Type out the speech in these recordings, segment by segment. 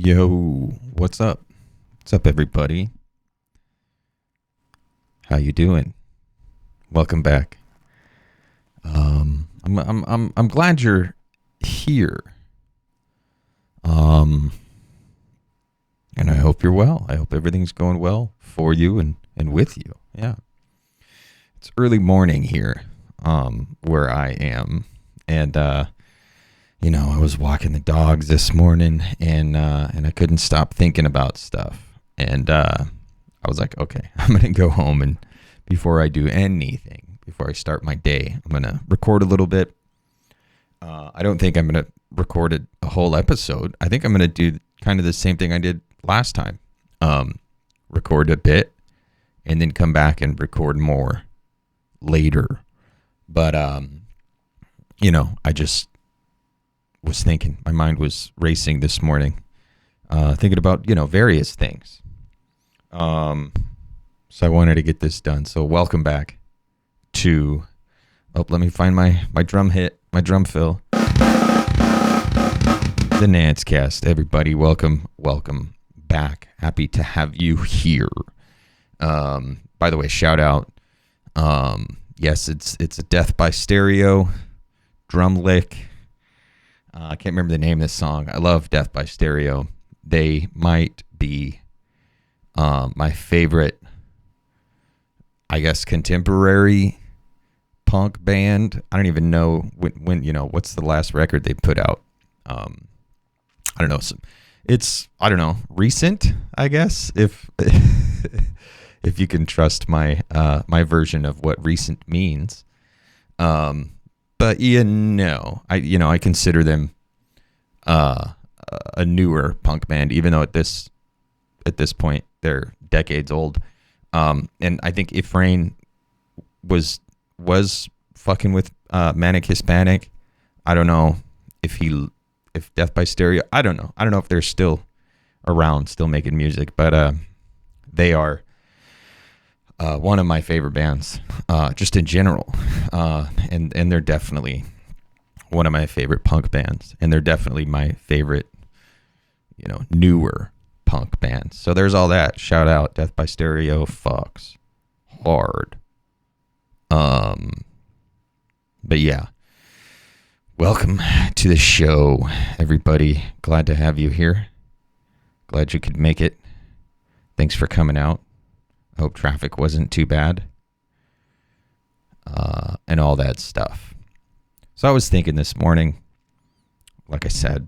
Yo, what's up? What's up, everybody? How you doing? Welcome back. I'm glad you're here. And I hope you're well. I hope everything's going well for you and with you. Yeah. It's early morning here, where I am, and I was walking the dogs this morning, and I couldn't stop thinking about stuff. And I was like, okay, I'm going to go home, and before I do anything, before I start my day, I'm going to record a little bit. I don't think I'm going to record a whole episode. I think I'm going to do kind of the same thing I did last time. Record a bit, and then come back and record more later. But, I just was thinking, my mind was racing this morning, thinking about, various things. So I wanted to get this done. So welcome back to, let me find my drum fill. The Nantzcast. Everybody, welcome back. Happy to have you here. By the way, shout out. Yes, it's a Death by Stereo drum lick. I can't remember the name of this song. I love Death by Stereo. They might be my favorite, I guess, contemporary punk band. I don't even know when what's the last record they put out. I don't know. It's recent, I guess, if if you can trust my my version of what recent means. But I consider them a newer punk band, even though at this point they're decades old. And I think Efrain was fucking with Manic Hispanic. I don't know if Death by Stereo. I don't know. I don't know if they're still around, still making music, but they are one of my favorite bands, just in general, and they're definitely one of my favorite punk bands, and they're definitely my favorite, newer punk bands. So there's all that. Shout out Death by Stereo, fucks hard. But yeah, welcome to the show, everybody. Glad to have you here. Glad you could make it. Thanks for coming out. Hope traffic wasn't too bad, and all that stuff. So I was thinking this morning, like I said,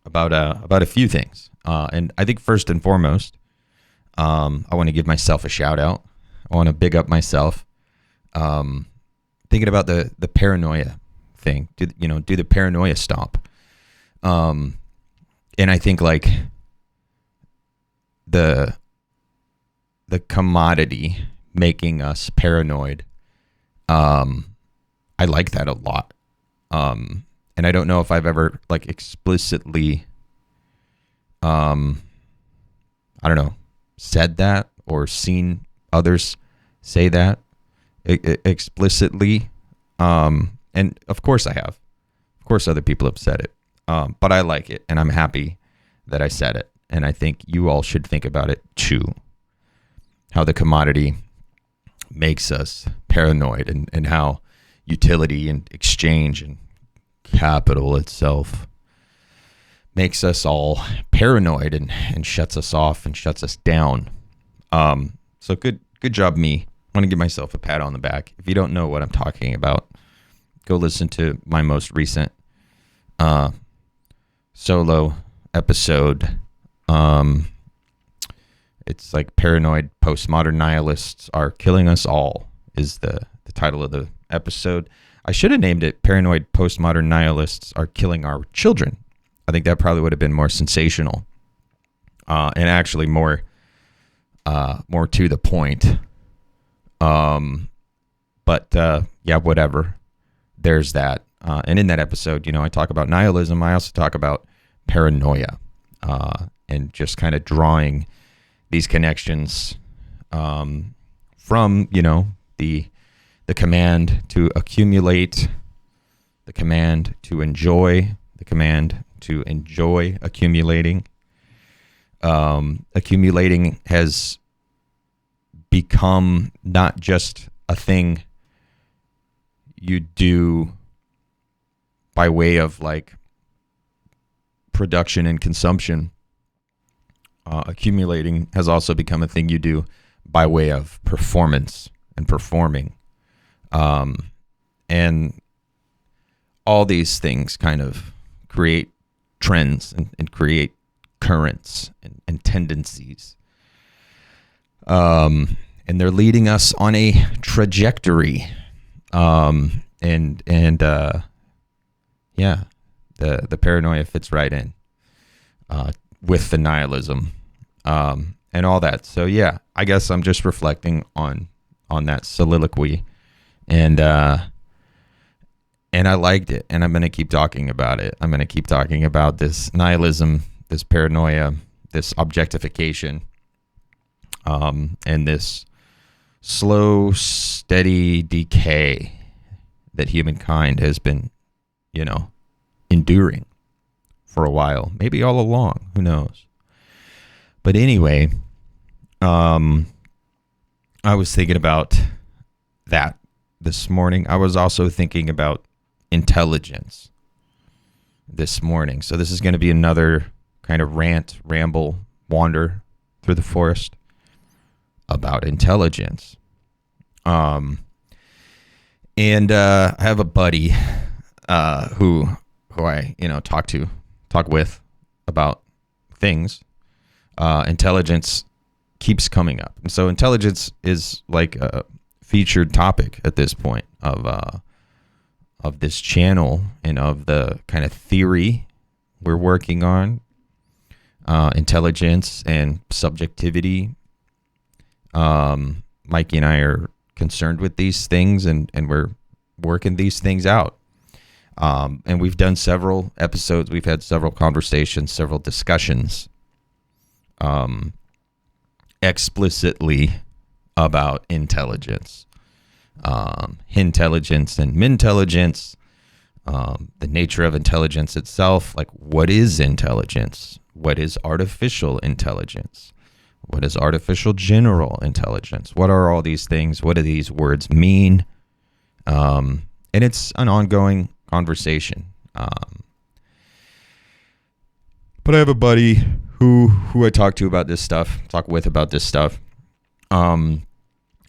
about a few things, and I think first and foremost, I want to give myself a shout out. I want to big up myself. Thinking about the paranoia thing, do the paranoia stop, and I think like the commodity making us paranoid. I like that a lot. And I don't know if I've ever like explicitly, said that or seen others say that explicitly. And of course I have. Of course other people have said it. But I like it, and I'm happy that I said it. And I think you all should think about it too. How the commodity makes us paranoid, and how utility and exchange and capital itself makes us all paranoid and shuts us off and shuts us down. So good job, me. I want to give myself a pat on the back. If you don't know what I'm talking about, go listen to my most recent solo episode. It's like Paranoid Postmodern Nihilists Are Killing Us All is the title of the episode. I should have named it Paranoid Postmodern Nihilists Are Killing Our Children. I think that probably would have been more sensational, and actually more to the point. But yeah, whatever. There's that. And in that episode, I talk about nihilism. I also talk about paranoia, and just kind of drawing these connections from, the command to accumulate, the command to enjoy, the command to enjoy accumulating, Accumulating has become not just a thing you do by way of like production and consumption. Accumulating has also become a thing you do by way of performance and performing. And all these things kind of create trends and create currents and tendencies. And they're leading us on a trajectory. The paranoia fits right in with the nihilism and all that. So yeah, I guess I'm just reflecting on that soliloquy, and I liked it, and I'm going to keep talking about it. I'm going to keep talking about this nihilism, this paranoia, this objectification, and this slow, steady decay that humankind has been, enduring for a while, maybe all along, who knows. But anyway, I was thinking about that this morning. I was also thinking about intelligence this morning. So this is going to be another kind of rant, ramble, wander through the forest about intelligence. I have a buddy who I talk with about things. Intelligence keeps coming up, and so intelligence is like a featured topic at this point of this channel and of the kind of theory we're working on. Intelligence and subjectivity. Mikey and I are concerned with these things, and we're working these things out. And we've done several episodes. We've had several conversations, several discussions explicitly about intelligence. Intelligence and mintelligence, the nature of intelligence itself. Like, what is intelligence? What is artificial intelligence? What is artificial general intelligence? What are all these things? What do these words mean? And it's an ongoing conversation. But I have a buddy who I talk with about this stuff. And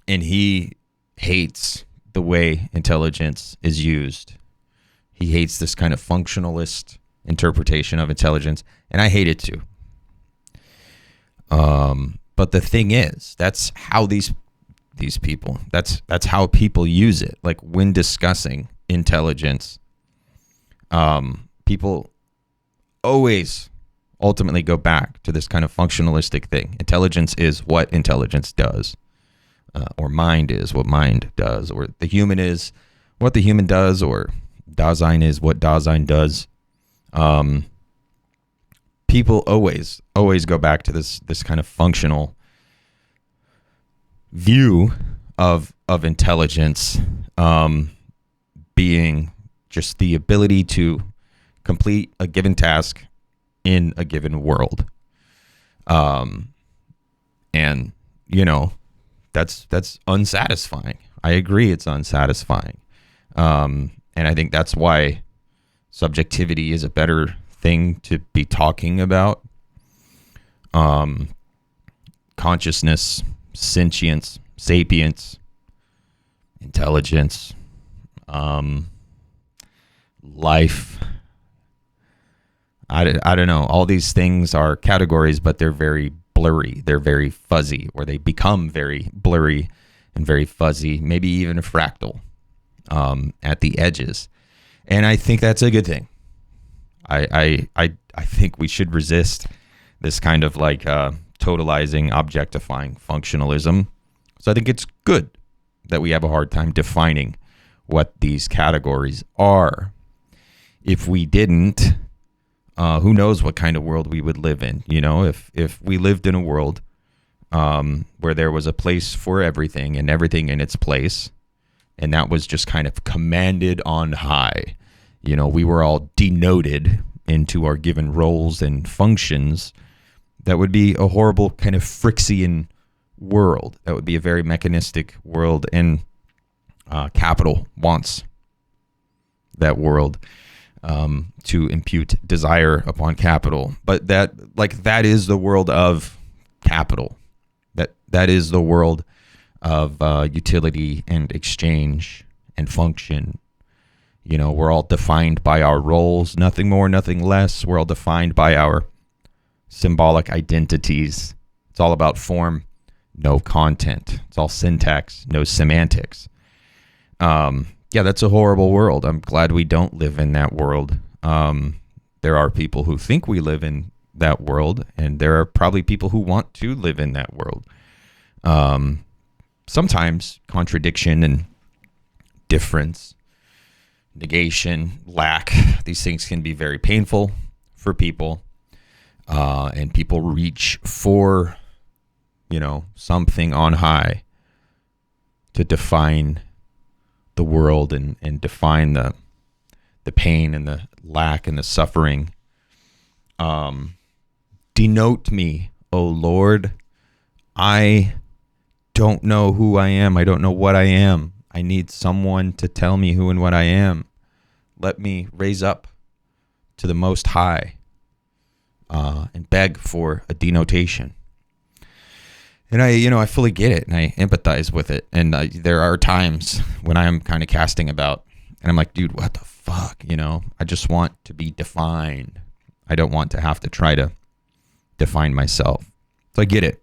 he hates the way intelligence is used. He hates this kind of functionalist interpretation of intelligence, and I hate it too. But the thing is, that's how these people, that's how people use it. Like, when discussing intelligence, people always ultimately go back to this kind of functionalistic thing. Intelligence is what intelligence does, or mind is what mind does, or the human is what the human does, or Dasein is what Dasein does. People always go back to this kind of functional view of intelligence, being just the ability to complete a given task in a given world. And that's unsatisfying. I agree, it's unsatisfying. And I think that's why subjectivity is a better thing to be talking about. Consciousness, sentience, sapience, intelligence, life. I don't know. All these things are categories, but they're very blurry. They're very fuzzy, or they become very blurry and very fuzzy, maybe even fractal at the edges. And I think that's a good thing. I think we should resist this kind of like totalizing, objectifying functionalism. So I think it's good that we have a hard time defining what these categories are. If we didn't, who knows what kind of world we would live in? If we lived in a world where there was a place for everything and everything in its place, and that was just kind of commanded on high. We were all denoted into our given roles and functions That would be a horrible kind of Frixian world. That would be a very mechanistic world, and capital wants that world to impute desire upon capital. But that is the world of capital. That is the world of utility and exchange and function. You know, we're all defined by our roles, nothing more, nothing less. We're all defined by our symbolic identities. It's all about form, no content. It's all syntax, no semantics. Yeah, that's a horrible world. I'm glad we don't live in that world. There are people who think we live in that world, and there are probably people who want to live in that world. Sometimes contradiction and difference, negation, lack, these things can be very painful for people. And people reach for, something on high to define the world and define the pain and the lack and the suffering. Denote me, O Lord. I don't know who I am. I don't know what I am. I need someone to tell me who and what I am. Let me raise up to the Most High and beg for a denotation. And I fully get it, and I empathize with it. And there are times when I'm kind of casting about, and I'm like, dude, what the fuck? I just want to be defined. I don't want to have to try to define myself. So I get it.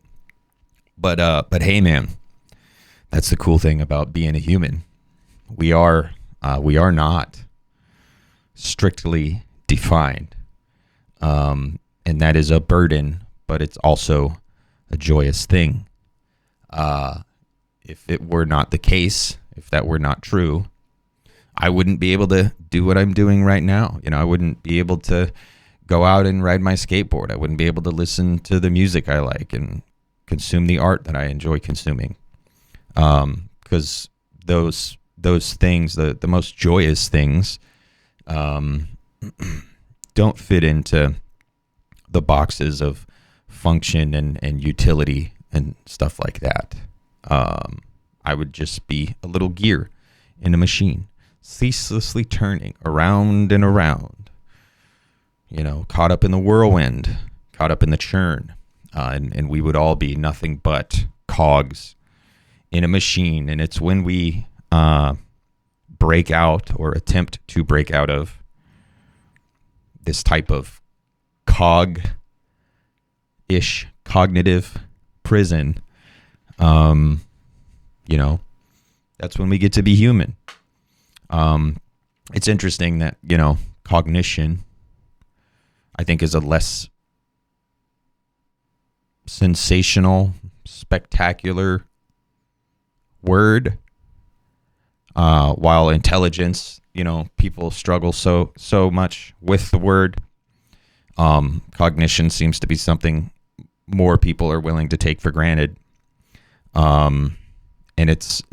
But hey, man, that's the cool thing about being a human. We are not strictly defined, and that is a burden, but it's also a joyous thing. If it were not the case, if that were not true, I wouldn't be able to do what I'm doing right now. I wouldn't be able to go out and ride my skateboard. I wouldn't be able to listen to the music I like and consume the art that I enjoy consuming. Because those things, the most joyous things, don't fit into the boxes of function and utility and stuff like that. I would just be a little gear in a machine, ceaselessly turning around and around, caught up in the whirlwind, caught up in the churn. And we would all be nothing but cogs in a machine. And it's when we break out or attempt to break out of this type of cog-ish cognitive prison, that's when we get to be human. It's interesting that, cognition, I think, is a less sensational, spectacular word, while intelligence, people struggle so much with the word. Cognition seems to be something more people are willing to take for granted. And it's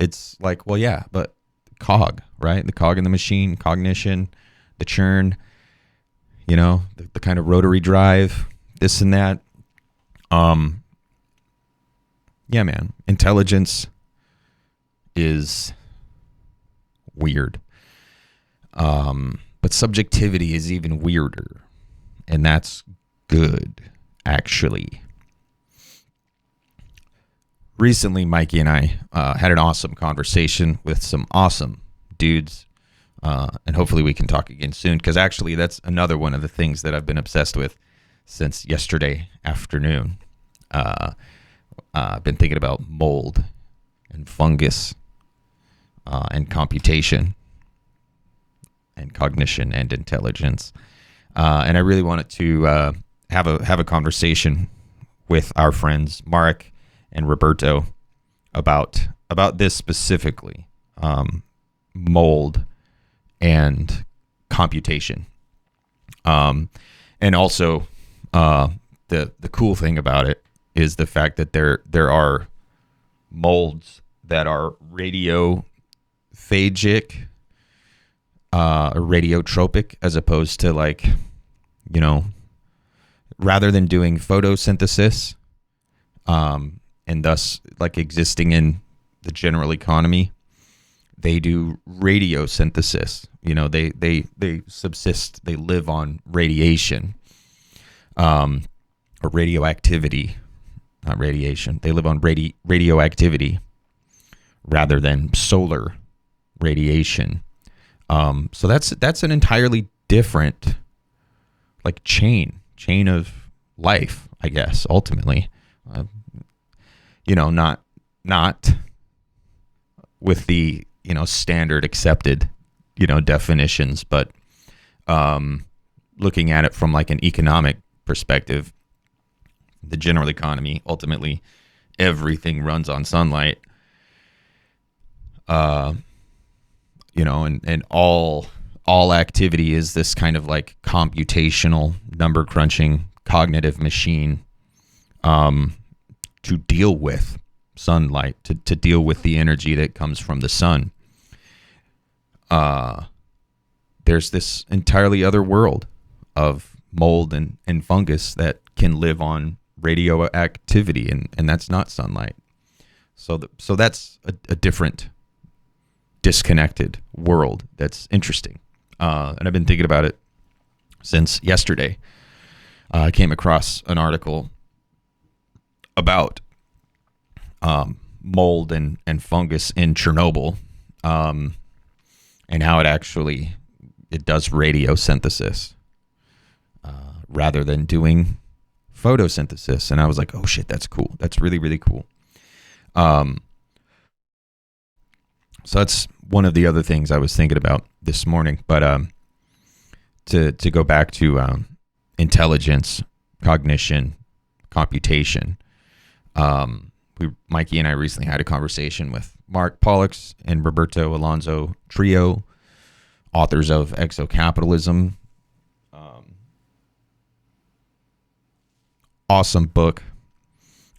like, well, yeah, but cog, right? The cog in the machine, cognition, the churn, the kind of rotary drive, this and that. Yeah, man, intelligence is weird. But subjectivity is even weirder, and that's good, actually. Recently, Mikey and I had an awesome conversation with some awesome dudes, and hopefully we can talk again soon, because actually that's another one of the things that I've been obsessed with since yesterday afternoon. I've been thinking about mold and fungus and computation and cognition and intelligence, and I really wanted to have a conversation with our friends Marek and Roberto about this specifically, mold and computation, and also the cool thing about it is the fact that there are molds that are radiophagic, or radiotropic, as opposed to rather than doing photosynthesis, and thus like existing in the general economy, they do radiosynthesis. They subsist, they live on radiation, or radioactivity, not radiation. They live on radioactivity rather than solar radiation. So that's an entirely different like chain of life, I guess, ultimately. Not with the standard accepted definitions, but looking at it from like an economic perspective, the general economy, ultimately everything runs on sunlight. And all activity is this kind of like computational, number crunching, cognitive machine to deal with sunlight, to deal with the energy that comes from the sun. There's this entirely other world of mold and fungus that can live on radioactivity, and that's not sunlight. So that's a different, disconnected world that's interesting. And I've been thinking about it since yesterday. I came across an article about mold and fungus in Chernobyl, and how it does radiosynthesis rather than doing photosynthesis. And I was like, oh shit, that's cool. That's really, really cool. So that's one of the other things I was thinking about this morning. But to go back to intelligence, cognition, computation, Mikey and I recently had a conversation with Mark Pollux and Roberto Alonso Trio, authors of Exocapitalism. Awesome book,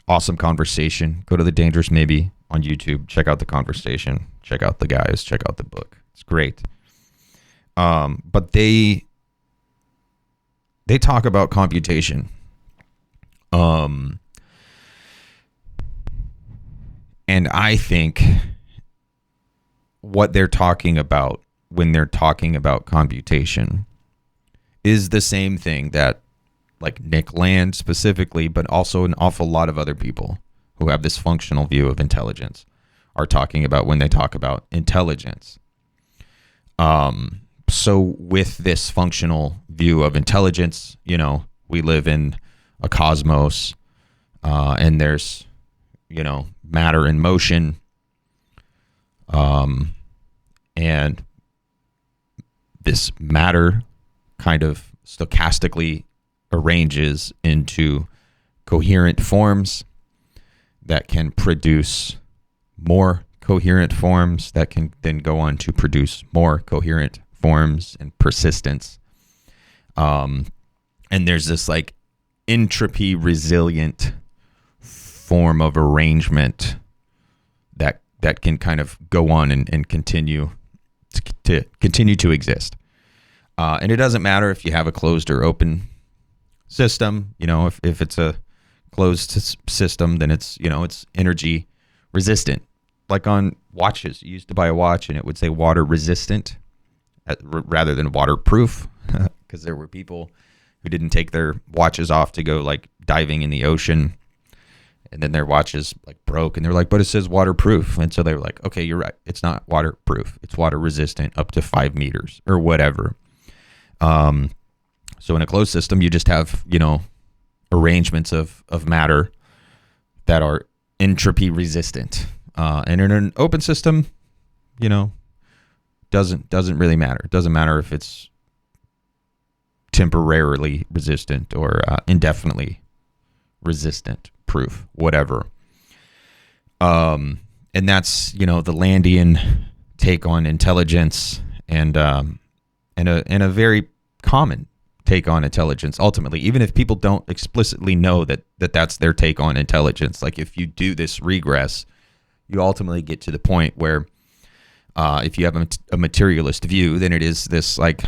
awesome conversation. Go to The Dangerous Maybe on YouTube. Check out the conversation. Check out the guys. Check out the book. It's great. But they talk about computation. And I think what they're talking about when they're talking about computation is the same thing that like Nick Land specifically, but also an awful lot of other people who have this functional view of intelligence are talking about when they talk about intelligence. So with this functional view of intelligence, we live in a cosmos, and there's, matter in motion, and this matter kind of stochastically arranges into coherent forms that can produce more coherent forms that can then go on to produce more coherent forms and persistence. And there's this like entropy resilient form of arrangement that can kind of go on and continue to exist. And it doesn't matter if you have a closed or open system. If it's a closed system, then it's energy resistant. Like on watches, you used to buy a watch and it would say water resistant rather than waterproof, because there were people who didn't take their watches off to go like diving in the ocean, and then their watches like broke, and they're like, but it says waterproof. And so they were like, okay, you're right, it's not waterproof, it's water resistant up to 5 meters or whatever. So in a closed system, you just have, arrangements of matter that are entropy resistant. And in an open system, doesn't really matter. It doesn't matter if it's temporarily resistant or indefinitely resistant, proof, whatever. And that's, the Landian take on intelligence, and a very common take on intelligence ultimately, even if people don't explicitly know that that's their take on intelligence. Like if you do this regress, you ultimately get to the point where if you have a materialist view, then it is this like,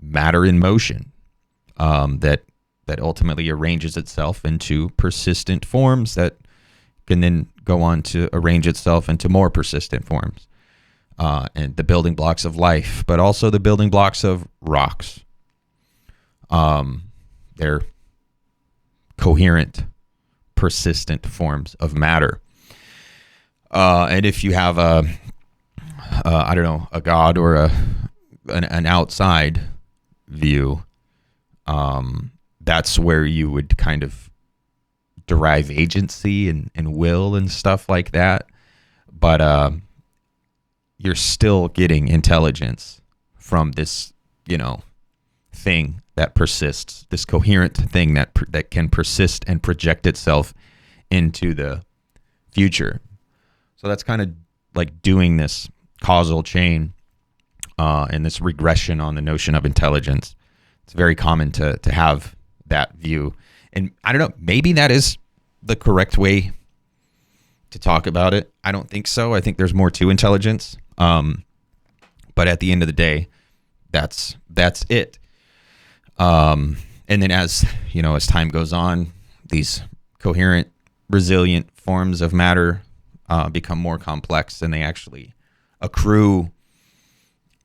matter in motion, that ultimately arranges itself into persistent forms that can then go on to arrange itself into more persistent forms, and the building blocks of life, but also the building blocks of rocks. They're coherent, persistent forms of matter. And if you have a God or an outside view, that's where you would kind of derive agency and will and stuff like that. But you're still getting intelligence from this, thing that persists, this coherent thing that can persist and project itself into the future. So that's kind of like doing this causal chain and this regression on the notion of intelligence. It's very common to have that view. And I don't know, maybe that is the correct way to talk about it. I don't think so. I think there's more to intelligence. But at the end of the day, that's it. And then as time goes on, these coherent, resilient forms of matter become more complex, and they actually accrue,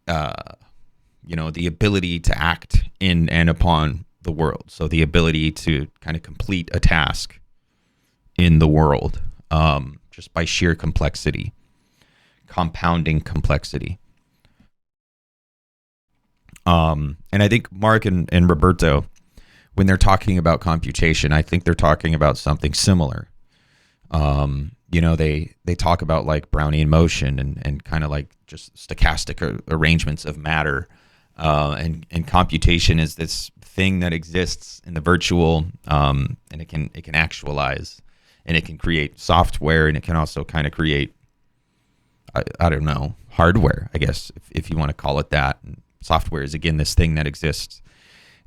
the ability to act in and upon the world. So the ability to kind of complete a task in the world, just by sheer complexity, compounding complexity. And I think Marek and Roberto, when they're talking about computation, I think they're talking about something similar. They talk about like Brownian motion and kind of like just stochastic arrangements of matter. And computation is this thing that exists in the virtual, and it can actualize, and it can create software, and it can also kind of create, I don't know, hardware, I guess, if you want to call it that. And software is, again, this thing that exists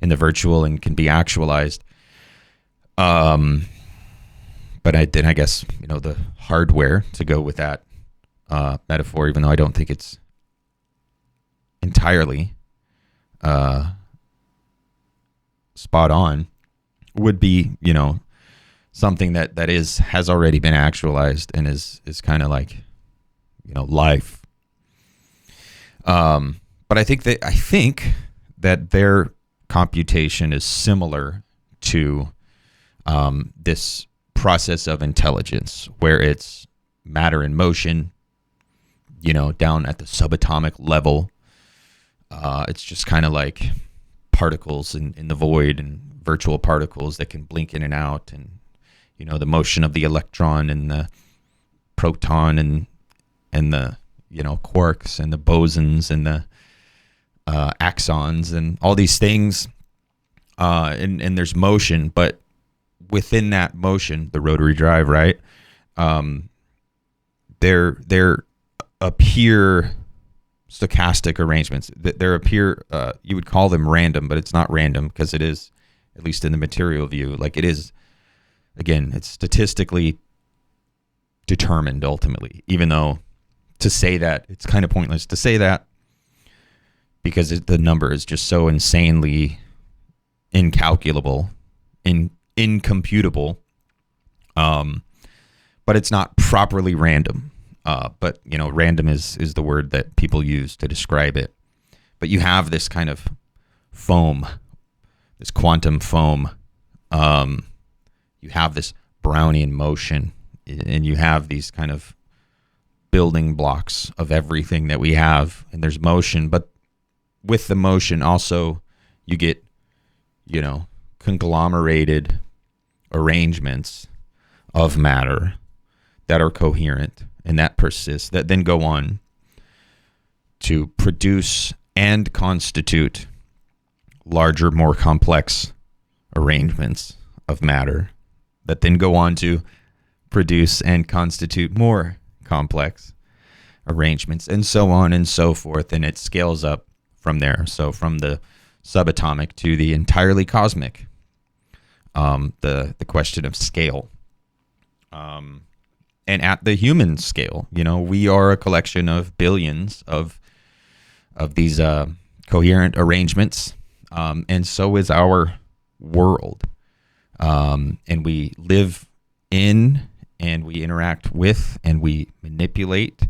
in the virtual and can be actualized. But I guess, the hardware, to go with that metaphor, even though I don't think it's entirely spot on, would be, something that has already been actualized and is kind of like, life. But I think that their computation is similar to this process of intelligence, where it's matter in motion, down at the subatomic level. It's just kind of like particles in the void, and virtual particles that can blink in and out, and the motion of the electron and the proton and the quarks and the bosons and the axons and all these things, and there's motion, but within that motion, the rotary drive, right? There appear stochastic arrangements. There appear, you would call them random, but it's not random, because it is, at least in the material view, like it is. Again, it's statistically determined ultimately, even though to say that, it's kind of pointless to say that, because the number is just so insanely incalculable, incomputable. But it's not properly random. But random is the word that people use to describe it. But you have this kind of foam, this quantum foam. You have this Brownian motion, and you have these kind of building blocks of everything that we have, and there's motion, but with the motion also you get, conglomerated arrangements of matter that are coherent and that persist, that then go on to produce and constitute larger, more complex arrangements of matter that then go on to produce and constitute more complex arrangements, and so on and so forth. And it scales up from there. So from the subatomic to the entirely cosmic, the question of scale. And at the human scale, we are a collection of billions of these coherent arrangements And so is our world. And we live in and we interact with and we manipulate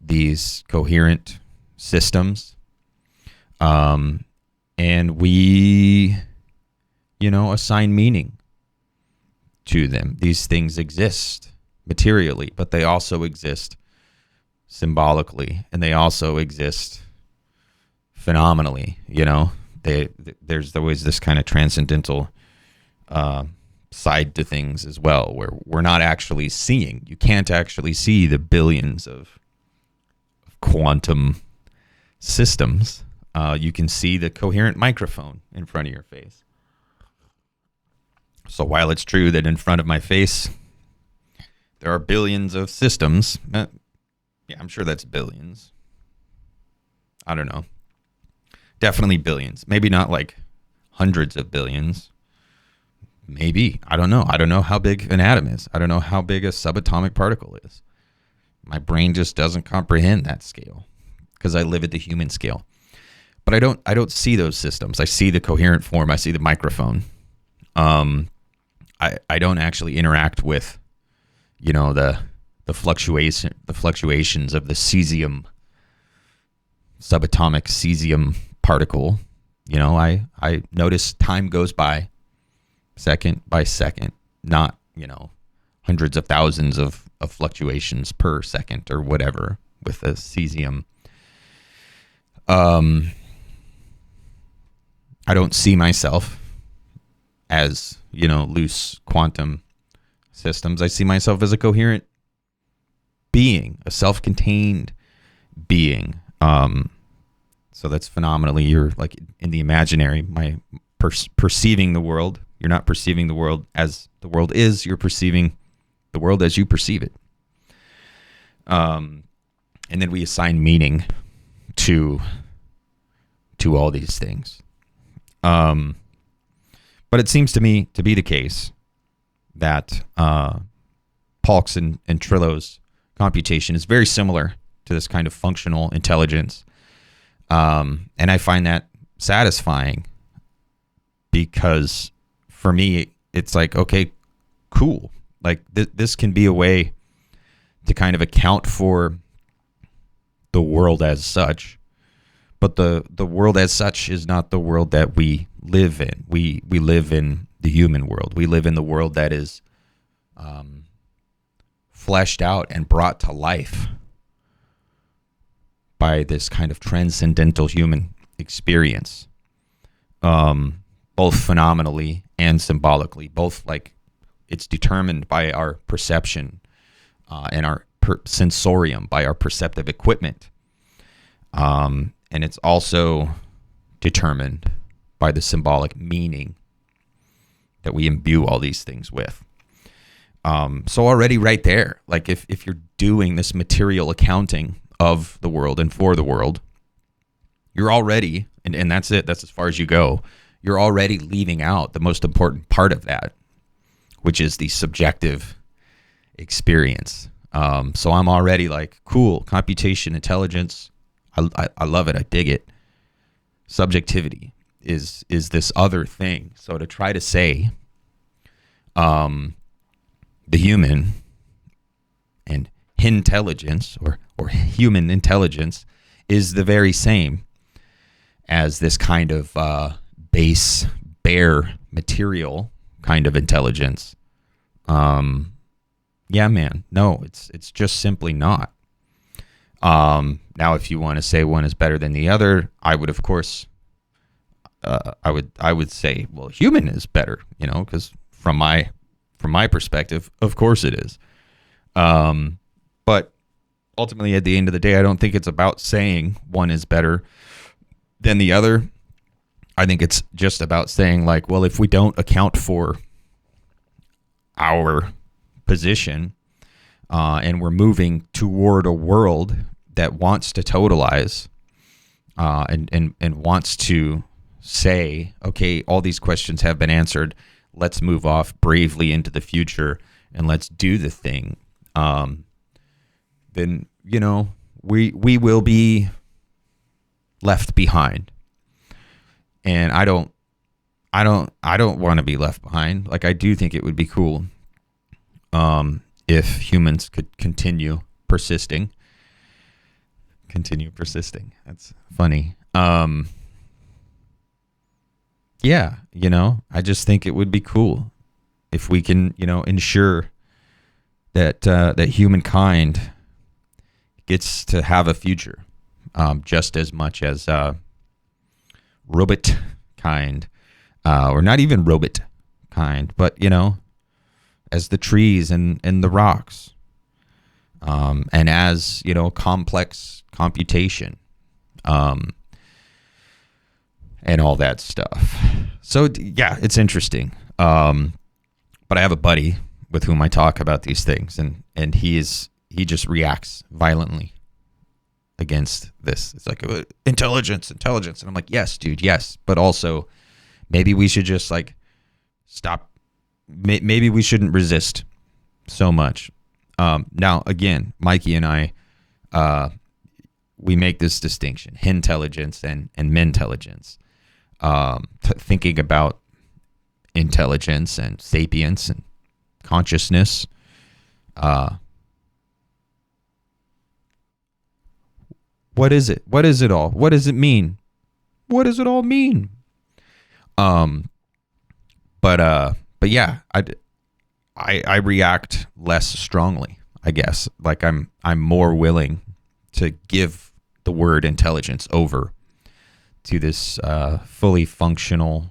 these coherent systems. And we, assign meaning to them. These things exist materially, but they also exist symbolically, and they also exist phenomenally. There's always this kind of transcendental side to things as well, where we're not actually seeing. You can't actually see the billions of quantum systems. You can see the coherent microphone in front of your face. So while it's true that in front of my face there are billions of systems, I'm sure that's billions. I don't know. Definitely billions. Maybe not like hundreds of billions. Maybe. I don't know. I don't know how big an atom is. I don't know how big a subatomic particle is. My brain just doesn't comprehend that scale because I live at the human scale. But I don't see those systems. I see the coherent form. I see the microphone. I don't actually interact with, the fluctuations of the cesium, subatomic cesium particle. I notice time goes by second by second, not, hundreds of thousands of fluctuations per second or whatever with the cesium. I don't see myself as, loose quantum systems. I see myself as a coherent being, a self-contained being. So that's phenomenally, you're like in the imaginary, my perceiving the world. You're not perceiving the world as the world is. You're perceiving the world as you perceive it. And then we assign meaning to all these things. But it seems to me to be the case that Polk's and Trillo's computation is very similar to this kind of functional intelligence. And I find that satisfying because for me, it's like, okay, cool. Like this can be a way to kind of account for the world as such. But the world as such is not the world that we live in. We live in the human world. We live in the world that is fleshed out and brought to life by this kind of transcendental human experience, both phenomenally and symbolically. Both, like, it's determined by our perception and our sensorium, by our perceptive equipment. And it's also determined by the symbolic meaning that we imbue all these things with. So already right there, like if you're doing this material accounting of the world and for the world, you're already, and that's it, that's as far as you go, you're already leaving out the most important part of that, which is the subjective experience. So I'm already like, cool, computation, intelligence, I love it. I dig it. Subjectivity is this other thing. So to try to say the human and intelligence or human intelligence is the very same as this kind of base, bare material kind of intelligence. Yeah, man. No, it's just simply not. Now, if you want to say one is better than the other, I would, of course, I would say, well, human is better, because from my perspective, of course it is. But ultimately, at the end of the day, I don't think it's about saying one is better than the other. I think it's just about saying, like, well, if we don't account for our position, and we're moving toward a world that wants to totalize, and wants to say, okay, all these questions have been answered. Let's move off bravely into the future and let's do the thing. Then, we will be left behind. And I don't want to be left behind. Like, I do think it would be cool if humans could continue persisting. That's funny. Yeah, I just think it would be cool if we can, ensure that that humankind gets to have a future, just as much as robot kind, or not even robot kind, but as the trees and the rocks, and as complex computation, and all that stuff. So yeah, it's interesting. But I have a buddy with whom I talk about these things, and he just reacts violently against this. It's like intelligence, and I'm like, yes, dude, yes, but also maybe we should just like stop. Maybe we shouldn't resist so much. Now, again, Mikey and I, we make this distinction: intelligence and mentelligence. Thinking about intelligence and sapience and consciousness. What is it? What is it all? What does it mean? What does it all mean? But yeah, I react less strongly, I guess. Like I'm more willing to give the word intelligence over to this fully functional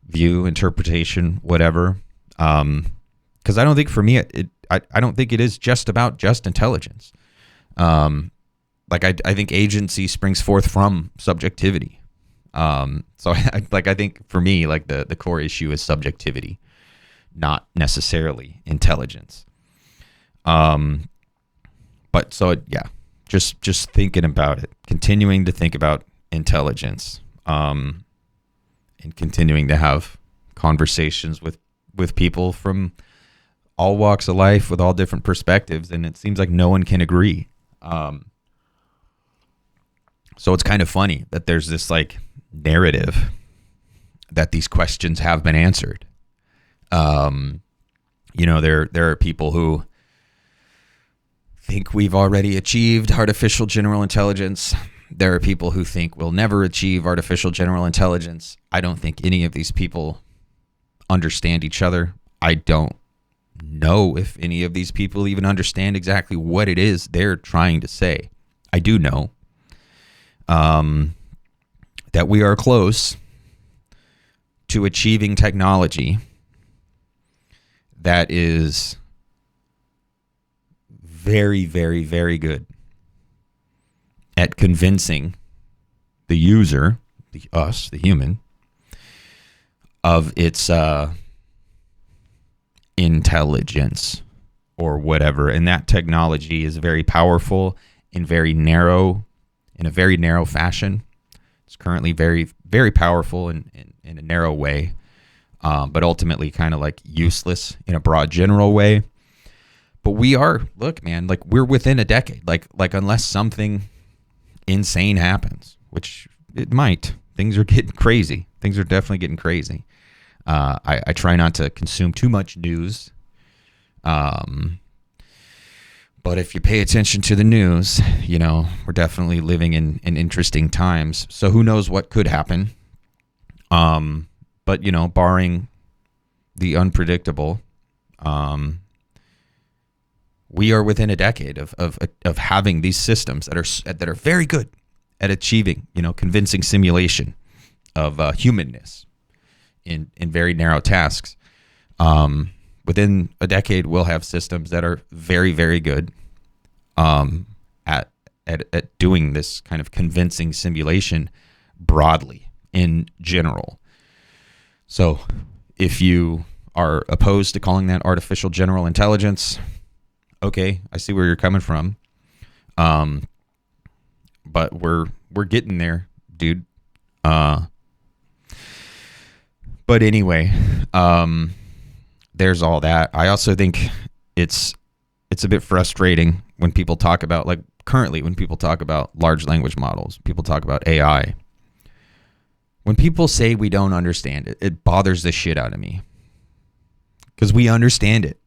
view, interpretation, whatever. Because I don't think for me I don't think it is just about just intelligence. Like I think agency springs forth from subjectivity. So I think for me, like the core issue is subjectivity, not necessarily intelligence. But so yeah, just thinking about it, continuing to think about intelligence, and continuing to have conversations with people from all walks of life with all different perspectives, and it seems like no one can agree. So it's kind of funny that there's this like narrative that these questions have been answered. There are people who think we've already achieved artificial general intelligence. There are people who think we'll never achieve artificial general intelligence. I don't think any of these people understand each other. I don't know if any of these people even understand exactly what it is they're trying to say. I do know that we are close to achieving technology that is very, very, very good at convincing the user, the human, of its intelligence or whatever. And that technology is very powerful and very narrow, in a very narrow fashion. It's currently very, very powerful in a narrow way, but ultimately kind of like useless in a broad general way. But look, man, like we're within a decade. Like unless something insane happens, which it might. Things are getting crazy. Things are definitely getting crazy. I try not to consume too much news. But if you pay attention to the news, we're definitely living in interesting times. So who knows what could happen? But barring the unpredictable, we are within a decade of having these systems that are very good at achieving, convincing simulation of humanness in very narrow tasks. Within a decade, we'll have systems that are very, very good at doing this kind of convincing simulation broadly in general. So if you are opposed to calling that artificial general intelligence, okay, I see where you're coming from. But we're getting there, dude. But anyway, there's all that. I also think it's a bit frustrating when people talk about, like currently when people talk about large language models, people talk about AI. When people say we don't understand it, it bothers the shit out of me. Because we understand it.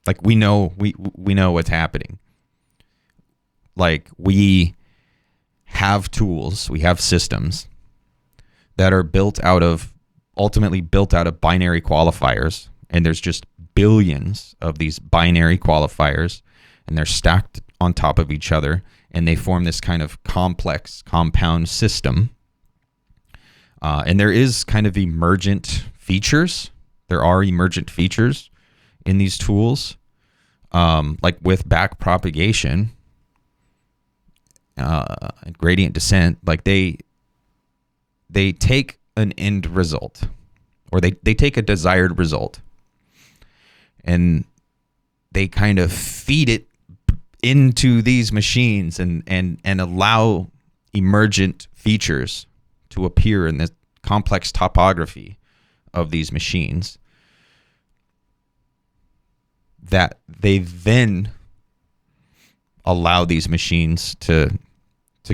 Like we know what's happening. Like we have tools, we have systems that are ultimately built out of binary qualifiers, and there's just billions of these binary qualifiers, and they're stacked on top of each other, and they form this kind of complex compound system. And there is kind of emergent features. There are emergent features in these tools, like with back propagation, and gradient descent. Like they take an end result, or they take a desired result, and they kind of feed it into these machines and allow emergent features to appear in the complex topography of these machines that they then allow these machines to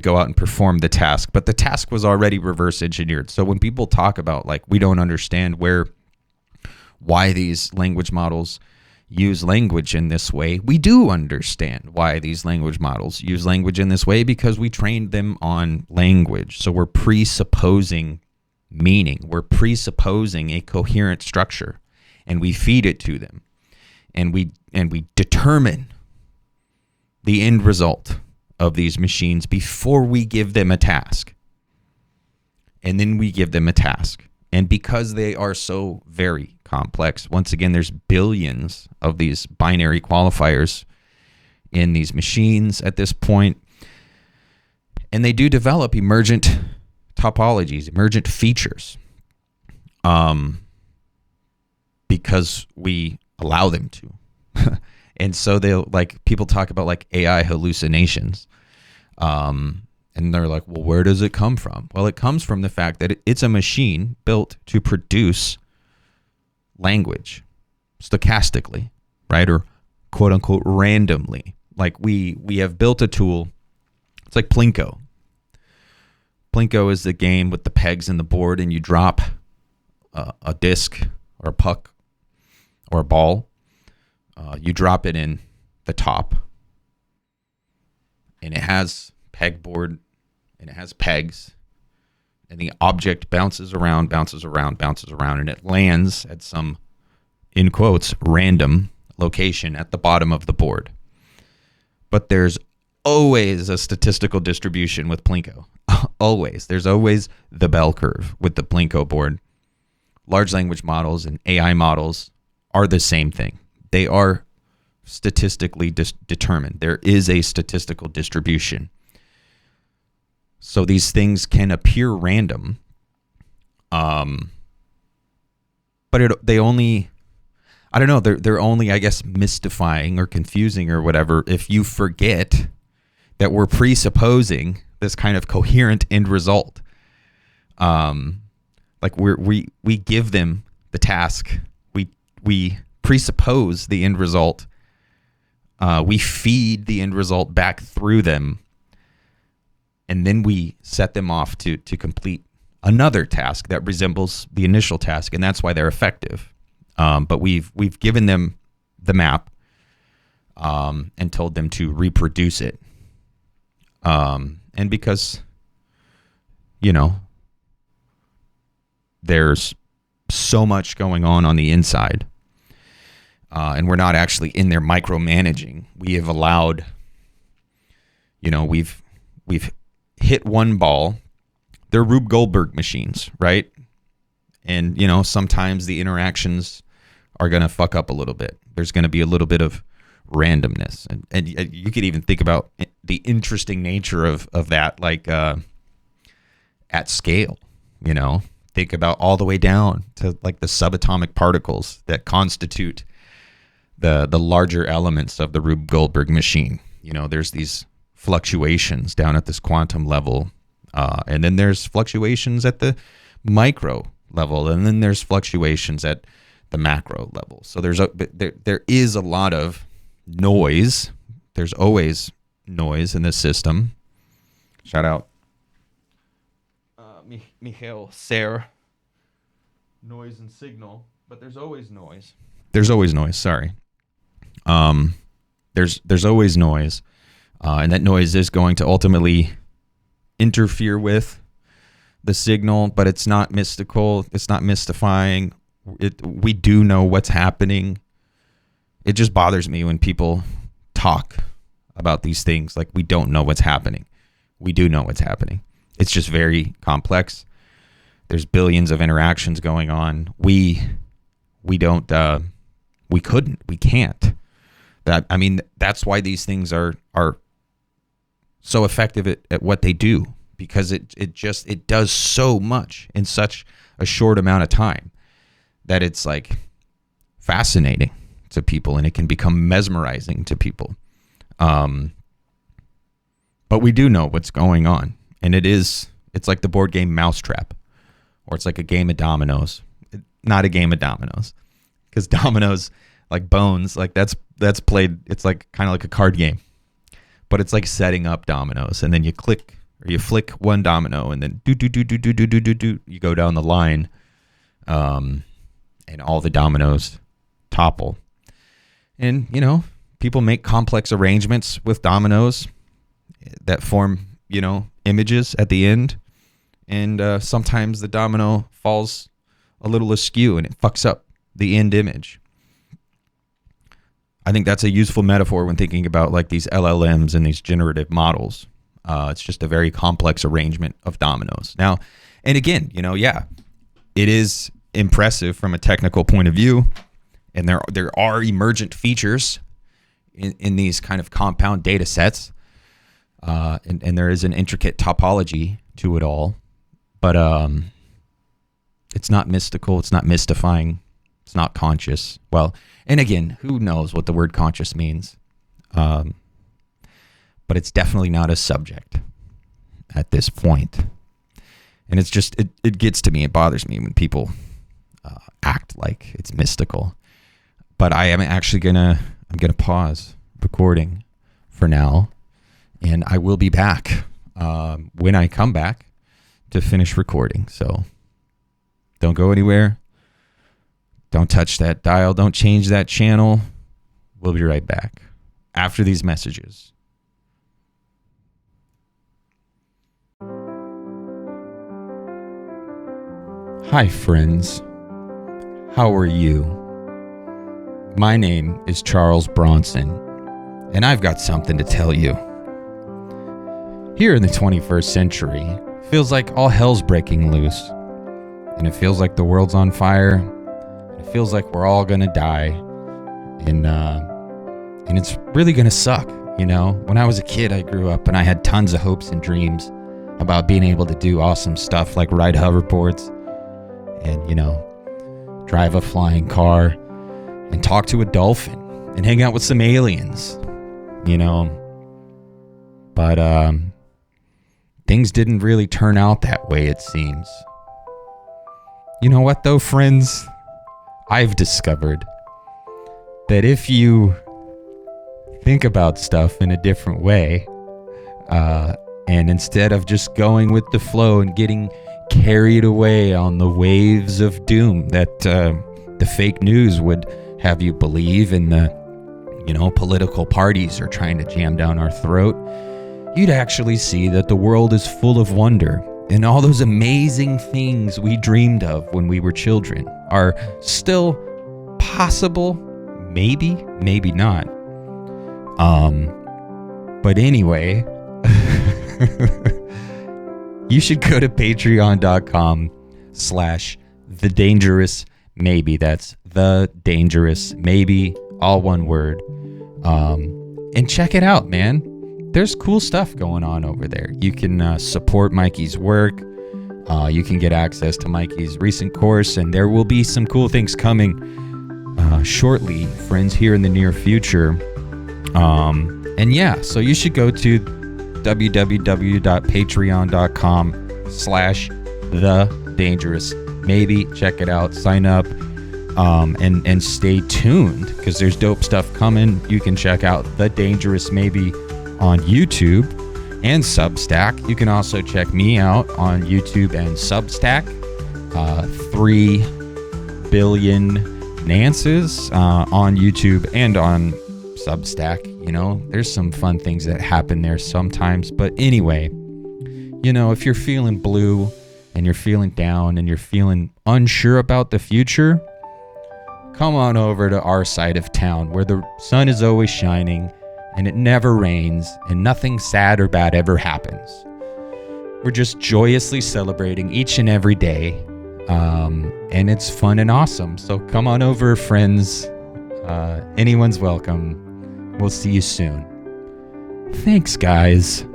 go out and perform the task. But the task was already reverse engineered. So when people talk about like we don't understand why these language models use language in this way, we do understand why these language models use language in this way, because we trained them on language. So we're presupposing meaning. We're presupposing a coherent structure, and we feed it to them, and we determine the end result of these machines before we give them a task. And then we give them a task. And because they are so very complex, once again, there's billions of these binary qualifiers in these machines at this point. And they do develop emergent topologies, emergent features, because we allow them to. And so they'll, like, people talk about like AI hallucinations. And they're like, well, where does it come from? Well, it comes from the fact that it's a machine built to produce language stochastically, right? Or quote unquote randomly. Like we have built a tool. It's like Plinko. Plinko is the game with the pegs in the board, and you drop a disc or a puck or a ball. You drop it in the top, and it has pegboard, and it has pegs, and the object bounces around, and it lands at some, in quotes, random location at the bottom of the board. But there's always a statistical distribution with Plinko. Always. There's always the bell curve with the Plinko board. Large language models and AI models are the same thing. They are statistically determined. There is a statistical distribution. So these things can appear random, but they're only, I guess, mystifying or confusing or whatever if you forget that we're presupposing this kind of coherent end result. Like we give them the task, we presuppose the end result, we feed the end result back through them, and then we set them off to complete another task that resembles the initial task, and that's why they're effective. But we've given them the map and told them to reproduce it. And because, there's so much going on the inside, and we're not actually in there micromanaging. We have allowed, we've hit one ball. They're Rube Goldberg machines, right? And, sometimes the interactions are going to fuck up a little bit. There's going to be a little bit of randomness. And you could even think about the interesting nature of that, like at scale, think about all the way down to like the subatomic particles that constitute the larger elements of the Rube Goldberg machine. There's these fluctuations down at this quantum level, and then there's fluctuations at the micro level, and then there's fluctuations at the macro level. So there is a lot of noise. There's always noise in the system. Shout out Michael Serre, noise and signal, but there's always noise. There's always noise, sorry. There's always noise, and that noise is going to ultimately interfere with the signal, but it's not mystical. It's not mystifying. We do know what's happening. It just bothers me when people talk about these things like we don't know what's happening. We do know what's happening. It's just very complex. There's billions of interactions going on. We can't. That's why these things are so effective at what they do, because it does so much in such a short amount of time that it's like fascinating to people, and it can become mesmerizing to people. But we do know what's going on, and it's like the board game Mousetrap, or it's like a game of dominoes. Not a game of dominoes, because dominoes, like bones, like that's played. It's like kind of like a card game, but it's like setting up dominoes, and then you click or you flick one domino, and then do you go down the line, and all the dominoes topple. And people make complex arrangements with dominoes that form images at the end, and sometimes the domino falls a little askew and it fucks up the end image. I think that's a useful metaphor when thinking about like these LLMs and these generative models. It's just a very complex arrangement of dominoes. Now, and again, it is impressive from a technical point of view, and there are emergent features in these kind of compound data sets, and there is an intricate topology to it all, but it's not mystical, it's not mystifying, it's not conscious. Well, and again, who knows what the word conscious means, but it's definitely not a subject at this point. And it's just, it gets to me, it bothers me when people act like it's mystical. But I am actually I'm gonna pause recording for now, and I will be back when I come back to finish recording. So don't go anywhere. Don't touch that dial. Don't change that channel. We'll be right back after these messages. Hi, friends. How are you? My name is Charles Bronson, and I've got something to tell you. Here in the 21st century, it feels like all hell's breaking loose, and it feels like the world's on fire, and it feels like we're all gonna die, and it's really gonna suck, When I was a kid, I grew up and I had tons of hopes and dreams about being able to do awesome stuff like ride hoverboards and, drive a flying car and talk to a dolphin and hang out with some aliens, But things didn't really turn out that way, it seems. You know what, though, friends? I've discovered that if you think about stuff in a different way, and instead of just going with the flow and getting carried away on the waves of doom that the fake news would have you believe, and the political parties are trying to jam down our throat, you'd actually see that the world is full of wonder, and all those amazing things we dreamed of when we were children are still possible. Maybe not. But anyway, you should go to patreon.com/thedangerousmaybe. That's the dangerous maybe, all one word. And check it out, man. There's cool stuff going on over there. You can support Mikey's work. You can get access to Mikey's recent course, and there will be some cool things coming shortly, friends, here in the near future. And yeah, so you should go to www.patreon.com/thedangerousmaybe. Check it out, sign up, and stay tuned, because there's dope stuff coming. You can check out The Dangerous Maybe on YouTube, and Substack. You can also check me out on YouTube and Substack. 3 billion Nances on YouTube and on Substack. You know, there's some fun things that happen there sometimes. But anyway, you know, if you're feeling blue and you're feeling down and you're feeling unsure about the future, come on over to our side of town where the sun is always shining and it never rains and nothing sad or bad ever happens. We're just joyously celebrating each and every day. And it's fun and awesome. So come on over, friends. Anyone's welcome. We'll see you soon. Thanks, guys.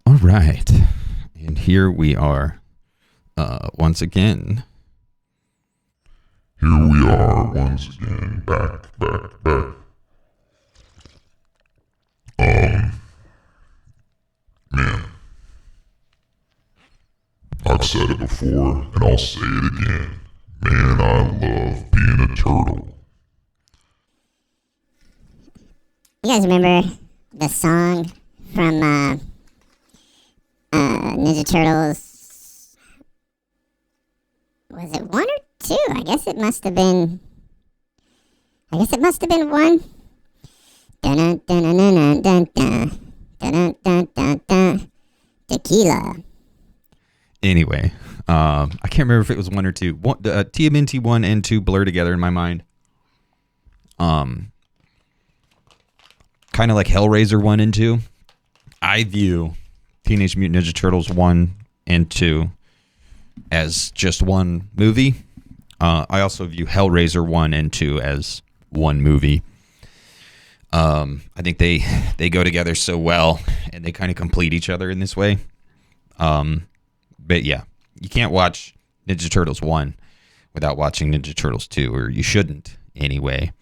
All right. And here we are once again. Here we are once again, back. Man, I've said it before, and I'll say it again. Man, I love being a turtle. You guys remember the song from Ninja Turtles? Was it 1 or 2? I guess it must have been 1. Dun dun dun dun dun dun dun dun dun dun. Tequila. Anyway, I can't remember if it was 1 or 2. TMNT 1 and 2 blur together in my mind. Kind of like Hellraiser 1 and 2. I view Teenage Mutant Ninja Turtles 1 and 2 as just one movie. I also view Hellraiser 1 and 2 as one movie. I think they go together so well, and they kind of complete each other in this way. But yeah, you can't watch Ninja Turtles 1 without watching Ninja Turtles 2, or you shouldn't anyway.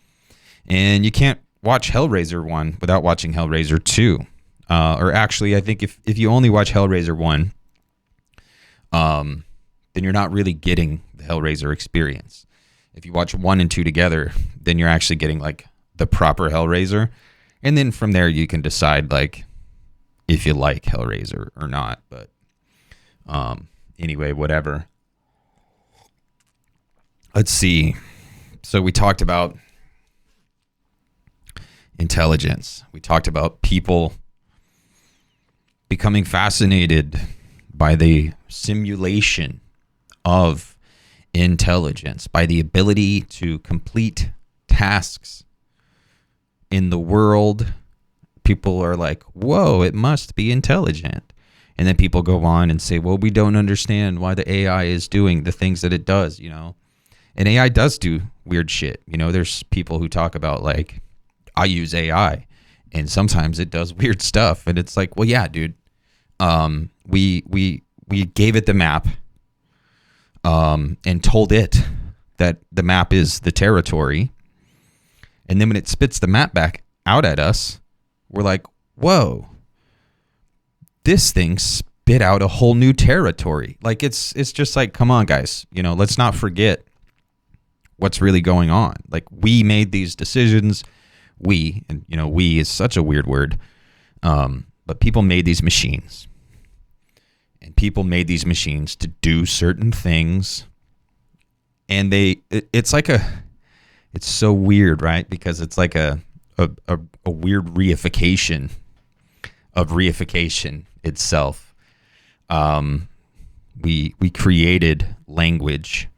And you can't watch Hellraiser 1 without watching Hellraiser 2. Or actually, I think if you only watch Hellraiser 1, then you're not really getting the Hellraiser experience. If you watch 1 and 2 together, then you're actually getting like the proper Hellraiser. And then from there, you can decide like if you like Hellraiser or not. But anyway, whatever. Let's see. So we talked about intelligence. We talked about people becoming fascinated by the simulation of intelligence, by the ability to complete tasks in the world. People are like, whoa, it must be intelligent. And then people go on and say, well, we don't understand why the AI is doing the things that it does, you know. And AI does do weird shit. You know, there's people who talk about like, I use AI and sometimes it does weird stuff. And it's like, well, yeah, dude, we gave it the map and told it that the map is the territory. And then when it spits the map back out at us, we're like, whoa, this thing spit out a whole new territory. Like it's just like, come on, guys, you know, let's not forget what's really going on. Like we made these decisions. And you know, we is such a weird word. But people made these machines. And people made these machines to do certain things. And it's so weird, right? Because it's like a weird reification of reification itself. We created language.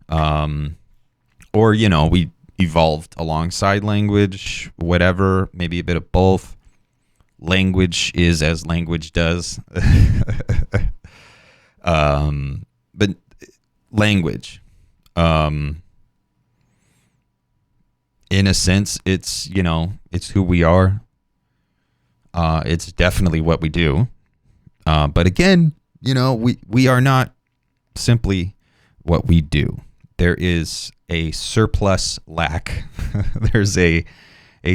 Or, you know, we evolved alongside language, whatever, maybe a bit of both. Language is as language does. But language, in a sense, it's, you know, it's who we are. It's definitely what we do. But again, you know, we are not simply what we do. There is a surplus lack. There's a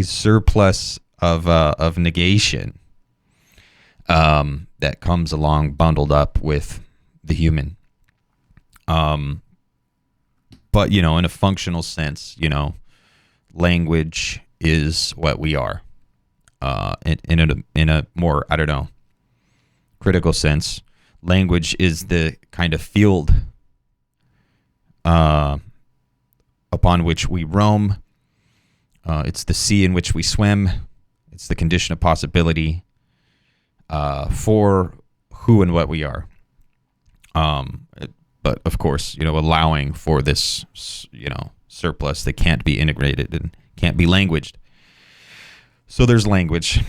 surplus of negation that comes along bundled up with the human. But, you know, in a functional sense, you know, language is what we are. In a more, I don't know, critical sense, language is the kind of field upon which we roam. It's the sea in which we swim. It's the condition of possibility for who and what we are. But of course, allowing for this, surplus that can't be integrated and can't be languaged. So there's language.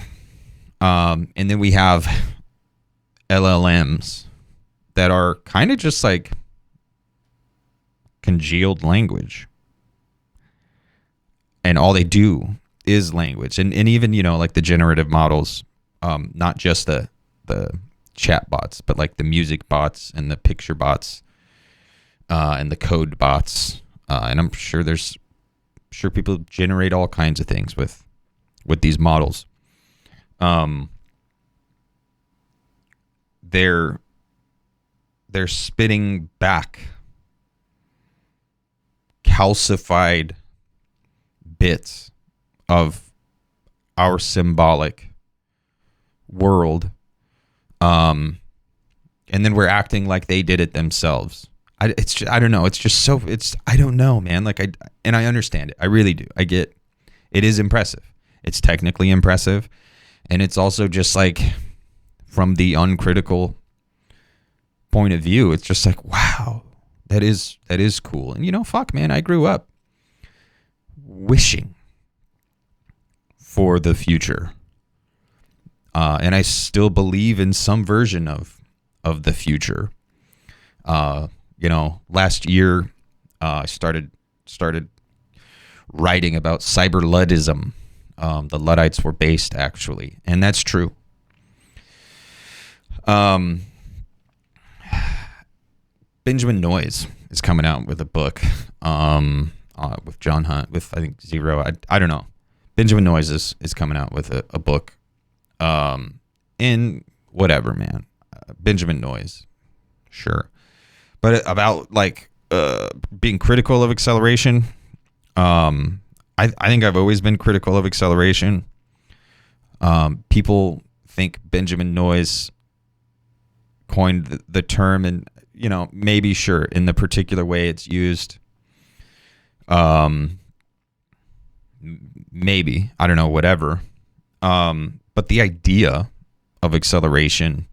And then we have LLMs that are kind of just like congealed language. And all they do is language. And even, like the generative models, not just the chat bots, but like the music bots and the picture bots and the code bots. And I'm sure people generate all kinds of things with these models. They're spitting back calcified bits of our symbolic world, and then we're acting like they did it themselves. I don't know. I don't know, man. I understand it. I really do. I get it is impressive. It's technically impressive, and it's also just like from the uncritical point of view, it's just like, wow, that is cool. And fuck, man, I grew up wishing for the future, and I still believe in some version of the future. Last year, I started writing about cyber Luddism. The Luddites were based, actually, and that's true. Benjamin Noyes is coming out with a book with John Hunt, with I think Zero. I don't know. Benjamin Noyes is coming out with a book. In whatever, man. Benjamin Noyes, sure. But about being critical of acceleration. I think I've always been critical of acceleration. People think Benjamin Noyes coined the term, and maybe sure in the particular way it's used. Maybe, I don't know, whatever. But the idea of acceleration,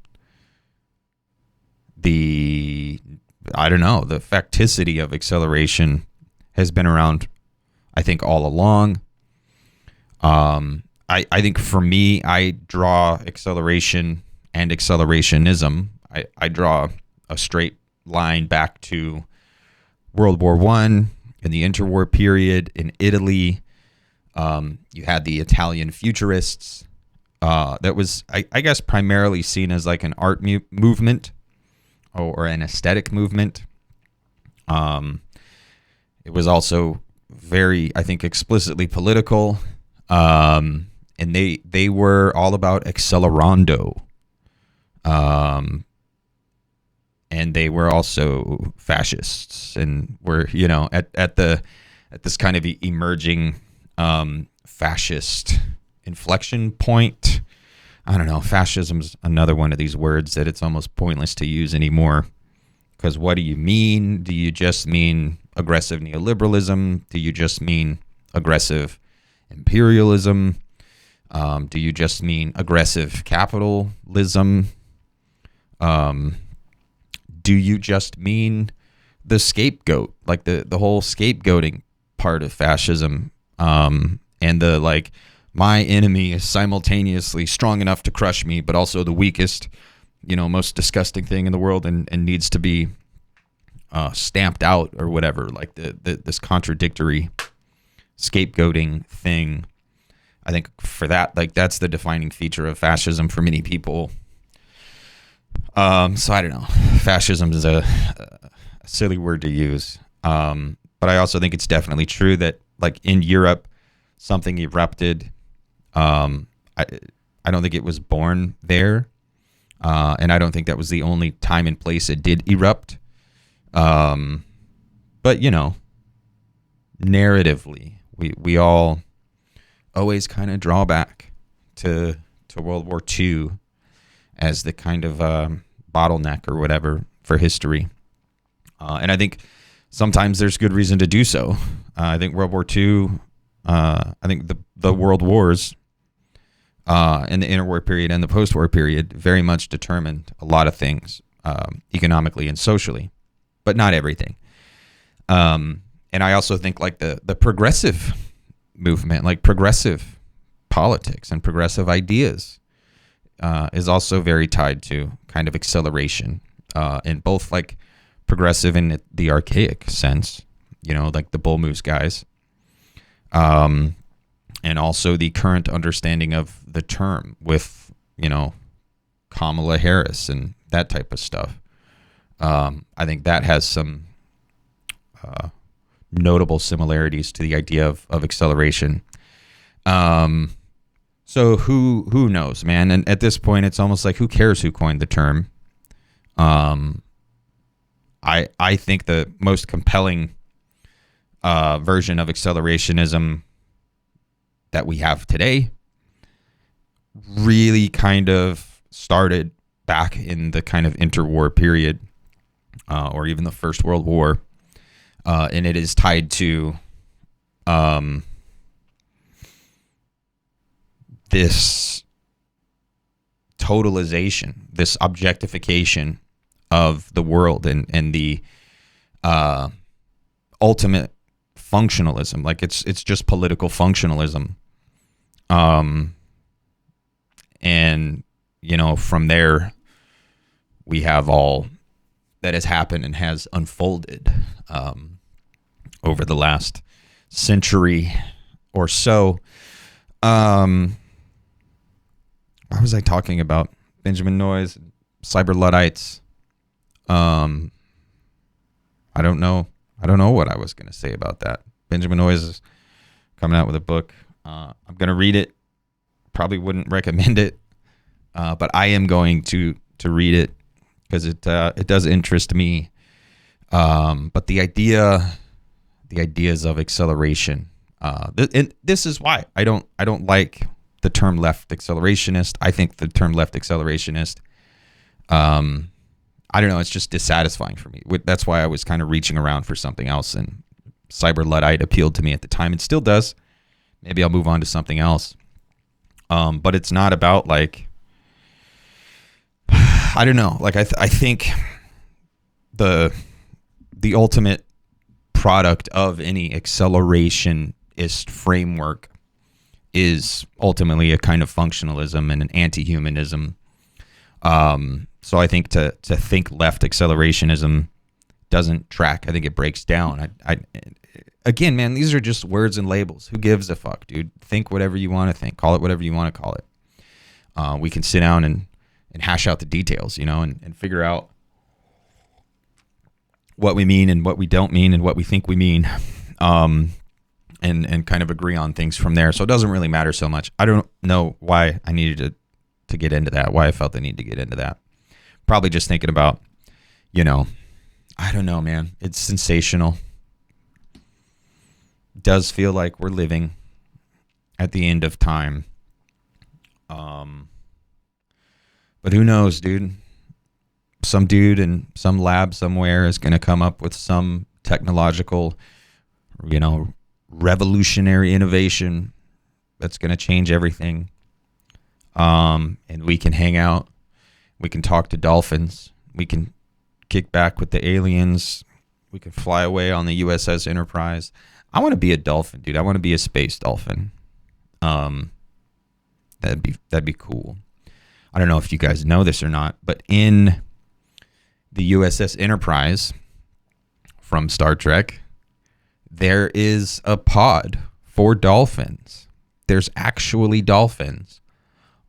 the facticity of acceleration has been around, I think, all along. I think for me, I draw acceleration and accelerationism. I draw a straight line back to World War I and the interwar period in Italy. You had the Italian futurists. That was, I guess, primarily seen as like an art movement or an aesthetic movement. It was also very, I think, explicitly political. And they were all about accelerando. And they were also fascists, and were, at this kind of emerging fascist inflection point. I don't know. Fascism's another one of these words that it's almost pointless to use anymore. Because what do you mean? Do you just mean aggressive neoliberalism? Do you just mean aggressive imperialism? Do you just mean aggressive capitalism? Do you just mean the scapegoat, like the whole scapegoating part of fascism, and the my enemy is simultaneously strong enough to crush me, but also the weakest, most disgusting thing in the world, and needs to be stamped out or whatever, like this contradictory scapegoating thing. I think for that, that's the defining feature of fascism for many people. So I don't know. Fascism is a silly word to use. But I also think it's definitely true that in Europe, something erupted. I don't think it was born there. And I don't think that was the only time and place it did erupt. But narratively, we all always kind of draw back to World War II as the kind of bottleneck or whatever for history. And I think sometimes there's good reason to do so. I think World War II, I think the world wars in the interwar period and the post-war period very much determined a lot of things economically and socially, but not everything. And I also think like the progressive movement, like progressive politics and progressive ideas is also very tied to kind of acceleration in both like progressive in the archaic sense, like the bull moose guys, and also the current understanding of the term with, Kamala Harris and that type of stuff. I think that has some notable similarities to the idea of acceleration. So who knows, man? And at this point, it's almost like, who cares who coined the term? I think the most compelling version of accelerationism that we have today really kind of started back in the kind of interwar period, or even the First World War, and it is tied to this totalization, this objectification of the world, and the ultimate functionalism. Like it's just political functionalism. And from there we have all that has happened and has unfolded over the last century or so. Why was I talking about Benjamin Noyes, cyber Luddites? I don't know what I was going to say about that. Benjamin Noyes is coming out with a book. I'm going to read it. Probably wouldn't recommend it, but I am going to read it because it does interest me. But the ideas of acceleration. And this is why I don't like the term left accelerationist. I think the term left accelerationist, I don't know, it's just dissatisfying for me. That's why I was kind of reaching around for something else, and cyber Luddite appealed to me at the time. It still does. Maybe I'll move on to something else. But it's not about like, I don't know. Like I think the ultimate product of any accelerationist framework is ultimately a kind of functionalism and an anti-humanism. So I think to think left accelerationism doesn't track. I think it breaks down. Again, man, these are just words and labels. Who gives a fuck, dude? Think whatever you want to think. Call it whatever you want to call it. We can sit down and hash out the details, and figure out what we mean and what we don't mean and what we think we mean, and kind of agree on things from there. So it doesn't really matter so much. I don't know why I needed to get into that, why I felt the need to get into that. Probably just thinking about, I don't know, man. It's sensational. It does feel like we're living at the end of time. But who knows, dude? Some dude in some lab somewhere is going to come up with some technological, revolutionary innovation that's going to change everything. And we can hang out. We can talk to dolphins. We can kick back with the aliens. We can fly away on the USS Enterprise. I want to be a dolphin, dude. I want to be a space dolphin. That'd be cool. I don't know if you guys know this or not, but in the USS Enterprise from Star Trek, there is a pod for dolphins. There's actually dolphins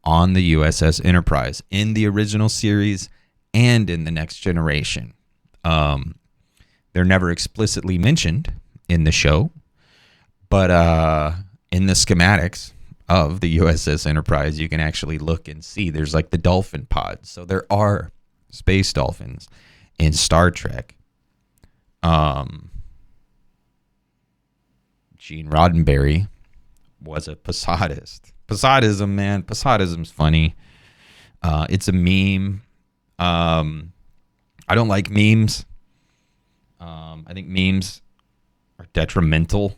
on the USS Enterprise in the original series and in the Next Generation. They're never explicitly mentioned in the show, but in the schematics of the USS Enterprise, you can actually look and see there's like the dolphin pods. So there are space dolphins in Star Trek. Gene Roddenberry was a Posadist. Posadism, man. Posadism's funny. It's a meme. I don't like memes. I think memes are detrimental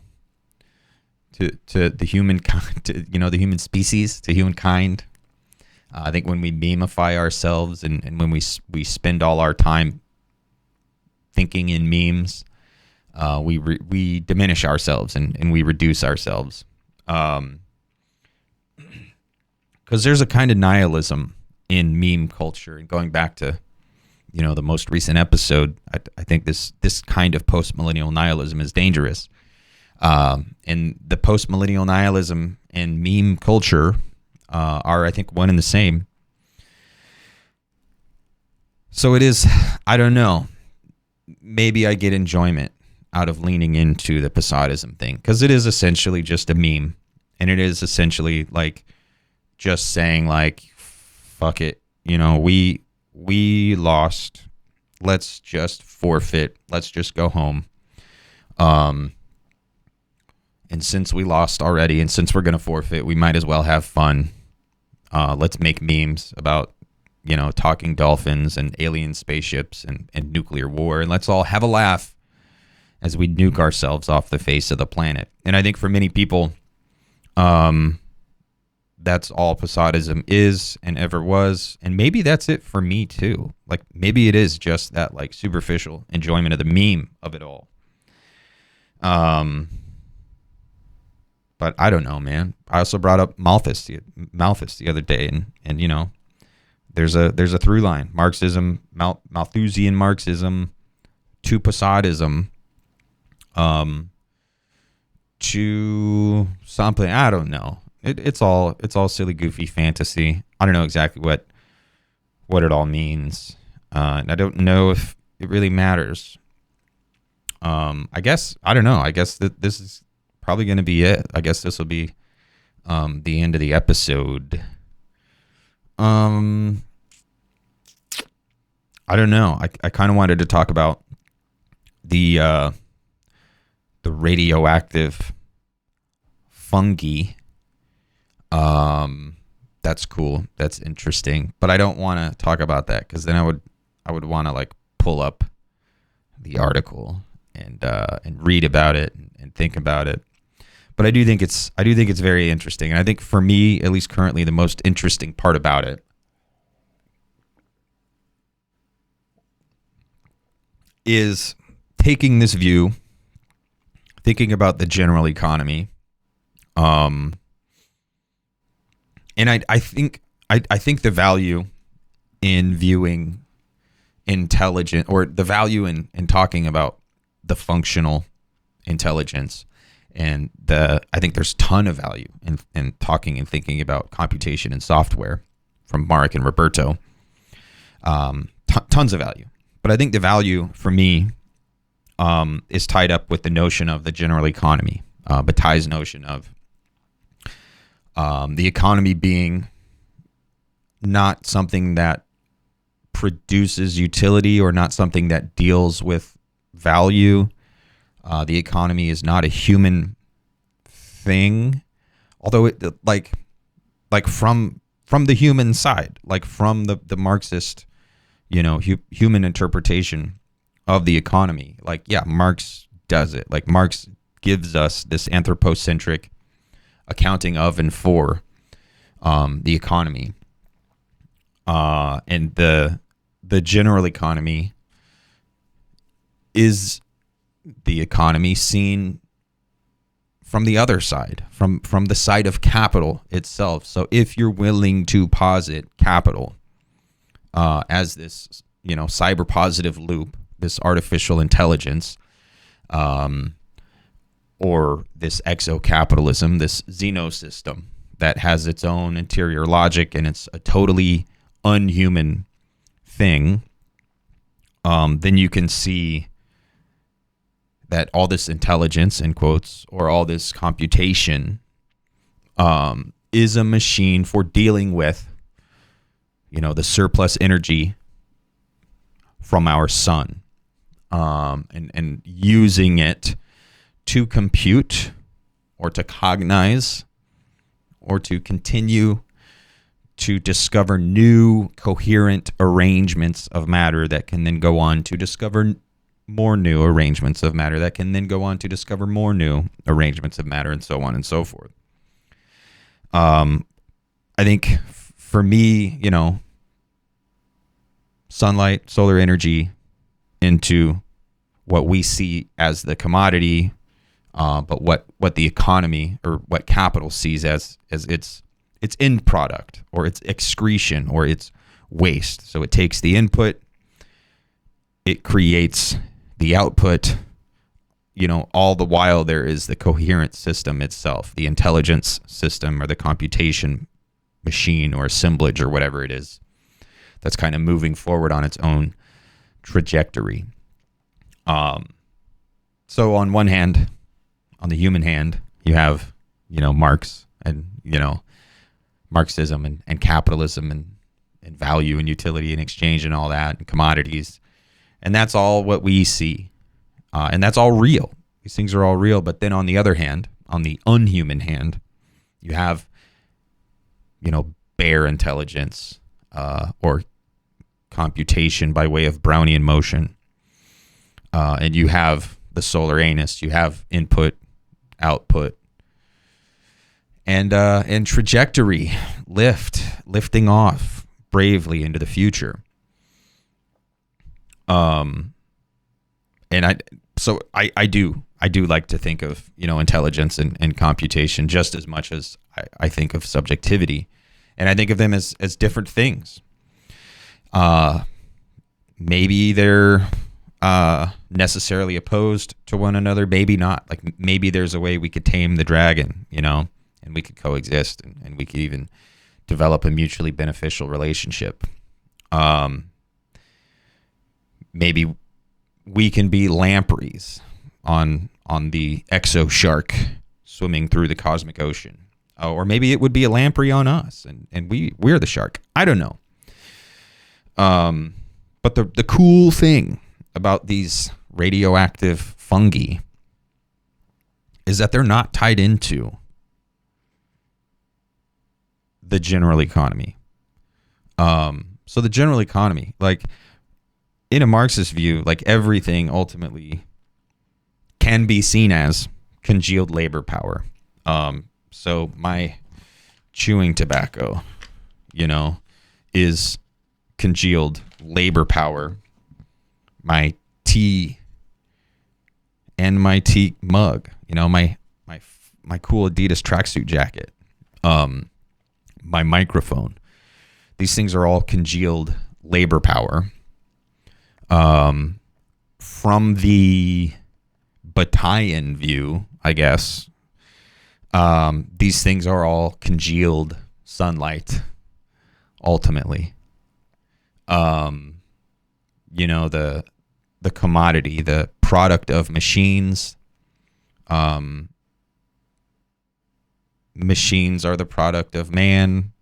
to the human the human species, to humankind. I think when we memeify ourselves and when we spend all our time thinking in memes, we diminish ourselves and we reduce ourselves. Because there's a kind of nihilism in meme culture, and going back to the most recent episode, I think this kind of post-millennial nihilism is dangerous. And the post-millennial nihilism and meme culture are, I think, one and the same. So it is, I don't know, maybe I get enjoyment out of leaning into the Posadism thing, because it is essentially just a meme, and it is essentially like just saying like, fuck it, we lost, let's just forfeit, let's just go home. And since we lost already, and since we're going to forfeit, we might as well have fun. Let's make memes about, talking dolphins and alien spaceships and nuclear war. And let's all have a laugh as we nuke ourselves off the face of the planet. And I think for many people, that's all Posadism is and ever was. And maybe that's it for me too. Like maybe it is just that like superficial enjoyment of the meme of it all. But I don't know, man. I also brought up Malthus the other day, and there's a through line: Marxism, Malthusian Marxism, to Posadism, to something. I don't know. It's all silly, goofy fantasy. I don't know exactly what it all means, and I don't know if it really matters. I guess I don't know. I guess that this is probably going to be it. I guess this will be the end of the episode. I don't know. I kind of wanted to talk about the radioactive fungi. That's cool. That's interesting. But I don't want to talk about that, because then I would want to like pull up the article and read about it and think about it. But I do think it's very interesting. And I think for me, at least currently, the most interesting part about it is taking this view, thinking about the general economy. And I think the value in viewing intelligent, or the value in talking about the functional intelligence, and I think there's a ton of value in talking and thinking about computation and software from Marek and Roberto. Tons of value. But I think the value for me is tied up with the notion of the general economy, Bataille's notion of the economy being not something that produces utility, or not something that deals with value. The economy is not a human thing, although it like from the human side, like from the Marxist, human interpretation of the economy. Like, yeah, Marx does it. Like Marx gives us this anthropocentric accounting of and for the economy, and the general economy is the economy seen from the other side, from the side of capital itself. So if you're willing to posit capital as this, cyber positive loop, this artificial intelligence, or this exocapitalism, this xenosystem that has its own interior logic and it's a totally unhuman thing, then you can see that all this intelligence, in quotes, or all this computation is a machine for dealing with, the surplus energy from our sun, and using it to compute or to cognize or to continue to discover new coherent arrangements of matter that can then go on to discover more new arrangements of matter that can then go on to discover more new arrangements of matter, and so on and so forth. I think for me, sunlight, solar energy into what we see as the commodity, but what the economy or what capital sees as its end product or its excretion or its waste. So it takes the input, it creates the output, all the while there is the coherent system itself, the intelligence system or the computation machine or assemblage or whatever it is that's kind of moving forward on its own trajectory. So on one hand, on the human hand, you have, Marx and, Marxism and capitalism and value and utility and exchange and all that and commodities. And that's all what we see. And that's all real. These things are all real. But then on the other hand, on the unhuman hand, you have, bare intelligence or computation by way of Brownian motion. And you have the solar anus. You have input, output, and trajectory, lifting off bravely into the future. And I do like to think of, intelligence and computation just as much as I think of subjectivity, and I think of them as different things. Maybe they're necessarily opposed to one another, maybe not. Like maybe there's a way we could tame the dragon, and we could coexist, and we could even develop a mutually beneficial relationship. Maybe we can be lampreys on the exo shark swimming through the cosmic ocean. Or maybe it would be a lamprey on us, and we're the shark. I don't know. But the cool thing about these radioactive fungi is that they're not tied into the general economy. So the general economy, like in a Marxist view, like everything ultimately can be seen as congealed labor power. So my chewing tobacco, is congealed labor power. My tea and my tea mug, my cool Adidas tracksuit jacket, my microphone. These things are all congealed labor power. From the Bataillean view, I guess, these things are all congealed sunlight, ultimately. The commodity, the product of machines. Machines are the product of man.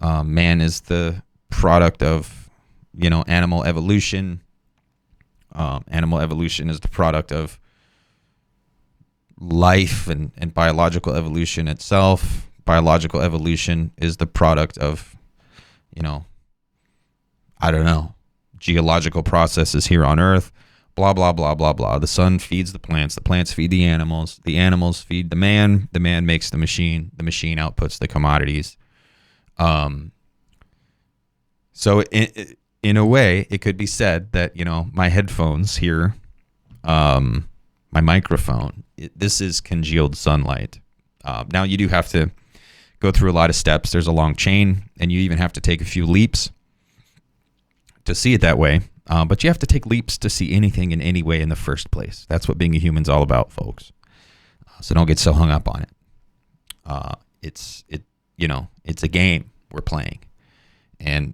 Man is the product of, animal evolution. Animal evolution is the product of life and biological evolution itself. Biological evolution is the product of, geological processes here on Earth. Blah, blah, blah, blah, blah. The sun feeds the plants feed the animals feed the man makes the machine outputs the commodities. So in a way, it could be said that, my headphones here, my microphone, this is congealed sunlight. Now you do have to go through a lot of steps. There's a long chain, and you even have to take a few leaps to see it that way. But you have to take leaps to see anything in any way in the first place. That's what being a human's all about, folks. So don't get so hung up on it. It's a game we're playing, and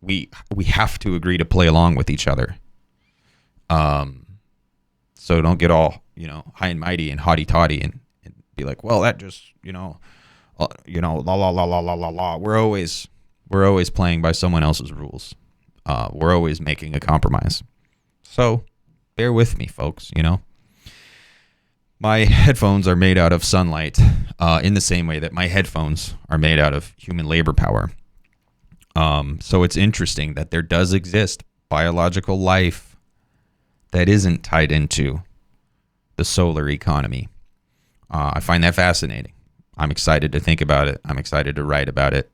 we have to agree to play along with each other. So don't get all high and mighty and haughty toddy and be like, well, that just la la la la la la la. We're always playing by someone else's rules. We're always making a compromise. So bear with me, folks. My headphones are made out of sunlight, in the same way that my headphones are made out of human labor power. So it's interesting that there does exist biological life that isn't tied into the solar economy. I find that fascinating. I'm excited to think about it. I'm excited to write about it.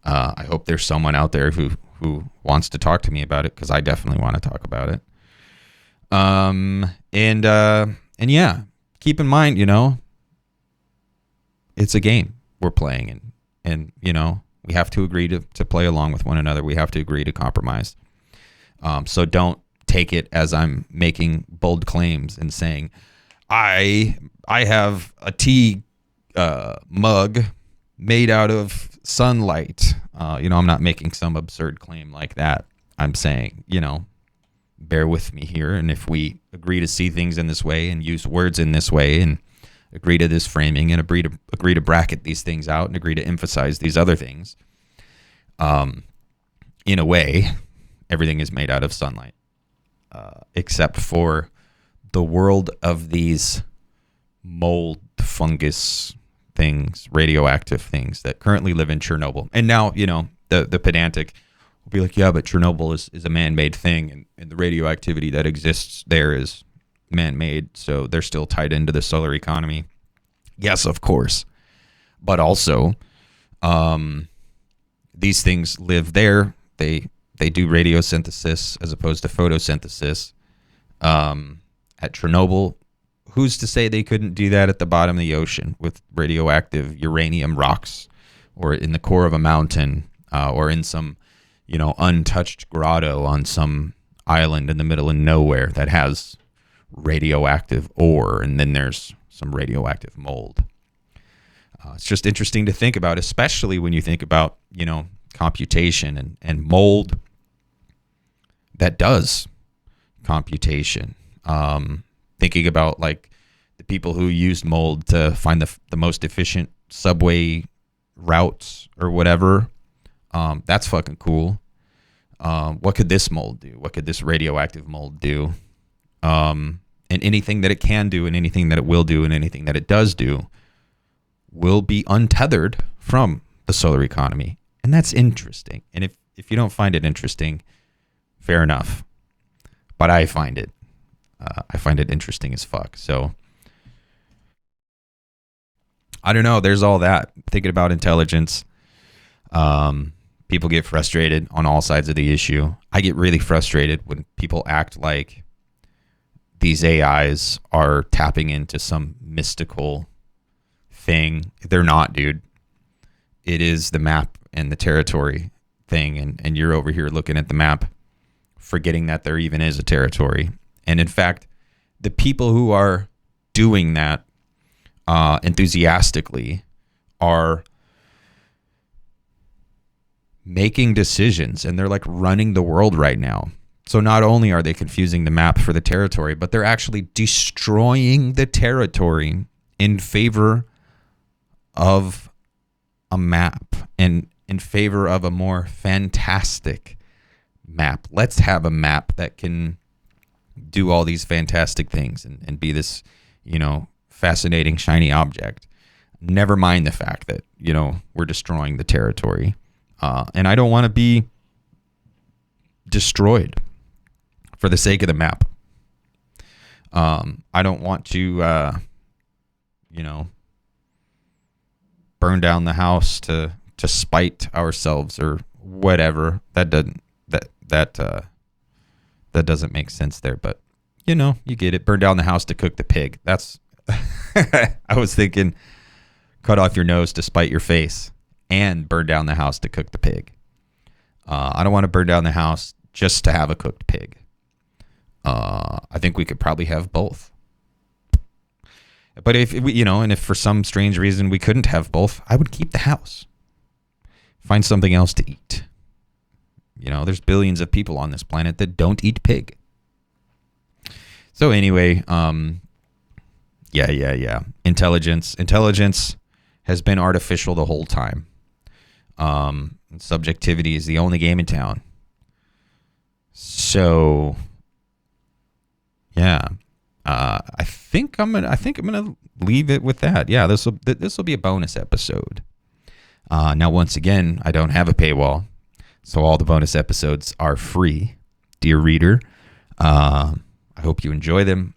I hope there's someone out there who wants to talk to me about it, because I definitely want to talk about it. And yeah, keep in mind, it's a game we're playing, and we have to agree to play along with one another. We have to agree to compromise. So don't take it as I'm making bold claims and saying, I have a tea mug made out of sunlight. I'm not making some absurd claim like that. I'm saying, bear with me here. And if we agree to see things in this way and use words in this way and agree to this framing and agree to bracket these things out and agree to emphasize these other things, in a way, everything is made out of sunlight, except for the world of these mold, fungus things, radioactive things that currently live in Chernobyl. And now, the pedantic will be like, yeah, but Chernobyl is a man-made thing, and the radioactivity that exists there is man-made, so they're still tied into the solar economy. Yes, of course. But also, these things live there. They do radiosynthesis as opposed to photosynthesis. At Chernobyl, who's to say they couldn't do that at the bottom of the ocean with radioactive uranium rocks, or in the core of a mountain, or in some, untouched grotto on some island in the middle of nowhere that has radioactive ore, and then there's some radioactive mold. It's just interesting to think about, especially when you think about, computation and mold that does computation. Thinking about like the people who used mold to find the most efficient subway routes or whatever. That's fucking cool. What could this mold do? What could this radioactive mold do? And anything that it can do, and anything that it will do, and anything that it does do will be untethered from the solar economy. And that's interesting. And if you don't find it interesting, fair enough. But I find it interesting as fuck. So I don't know. There's all that. Thinking about intelligence. People get frustrated on all sides of the issue. I get really frustrated when people act like these AIs are tapping into some mystical thing. They're not, dude. It is the map and the territory thing. And you're over here looking at the map, forgetting that there even is a territory. And in fact, the people who are doing that enthusiastically are making decisions, and they're like running the world right now. So not only are they confusing the map for the territory, but they're actually destroying the territory in favor of a map and in favor of a more fantastic map. Let's have a map that can do all these fantastic things and be this, fascinating, shiny object. Never mind the fact that, we're destroying the territory. And I don't want to be destroyed for the sake of the map. I don't want to, burn down the house to spite ourselves or whatever. That doesn't make sense there, but you get it. Burn down the house to cook the pig. That's I was thinking cut off your nose to spite your face, and burn down the house to cook the pig. I don't want to burn down the house just to have a cooked pig. I think we could probably have both. But if we, and if for some strange reason we couldn't have both, I would keep the house. Find something else to eat. There's billions of people on this planet that don't eat pig. So anyway, yeah. Intelligence has been artificial the whole time. Subjectivity is the only game in town. So, yeah. I think I'm gonna leave it with that. Yeah, this will be a bonus episode. Now, once again, I don't have a paywall, so all the bonus episodes are free, dear reader. I hope you enjoy them.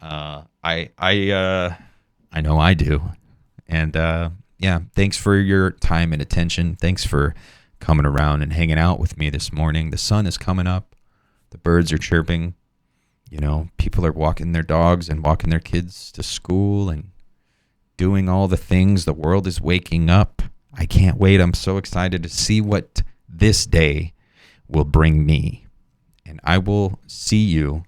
I know I do, and yeah, thanks for your time and attention. Thanks for coming around and hanging out with me this morning. The sun is coming up, the birds are chirping. You know, people are walking their dogs and walking their kids to school and doing all the things. The world is waking up. I can't wait. I'm so excited to see what this day will bring me. And I will see you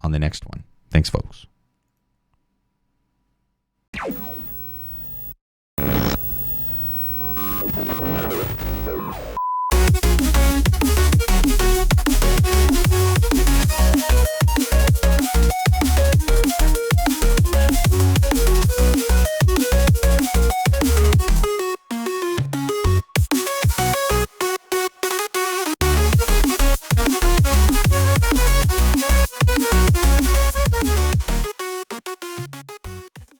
on the next one. Thanks, folks.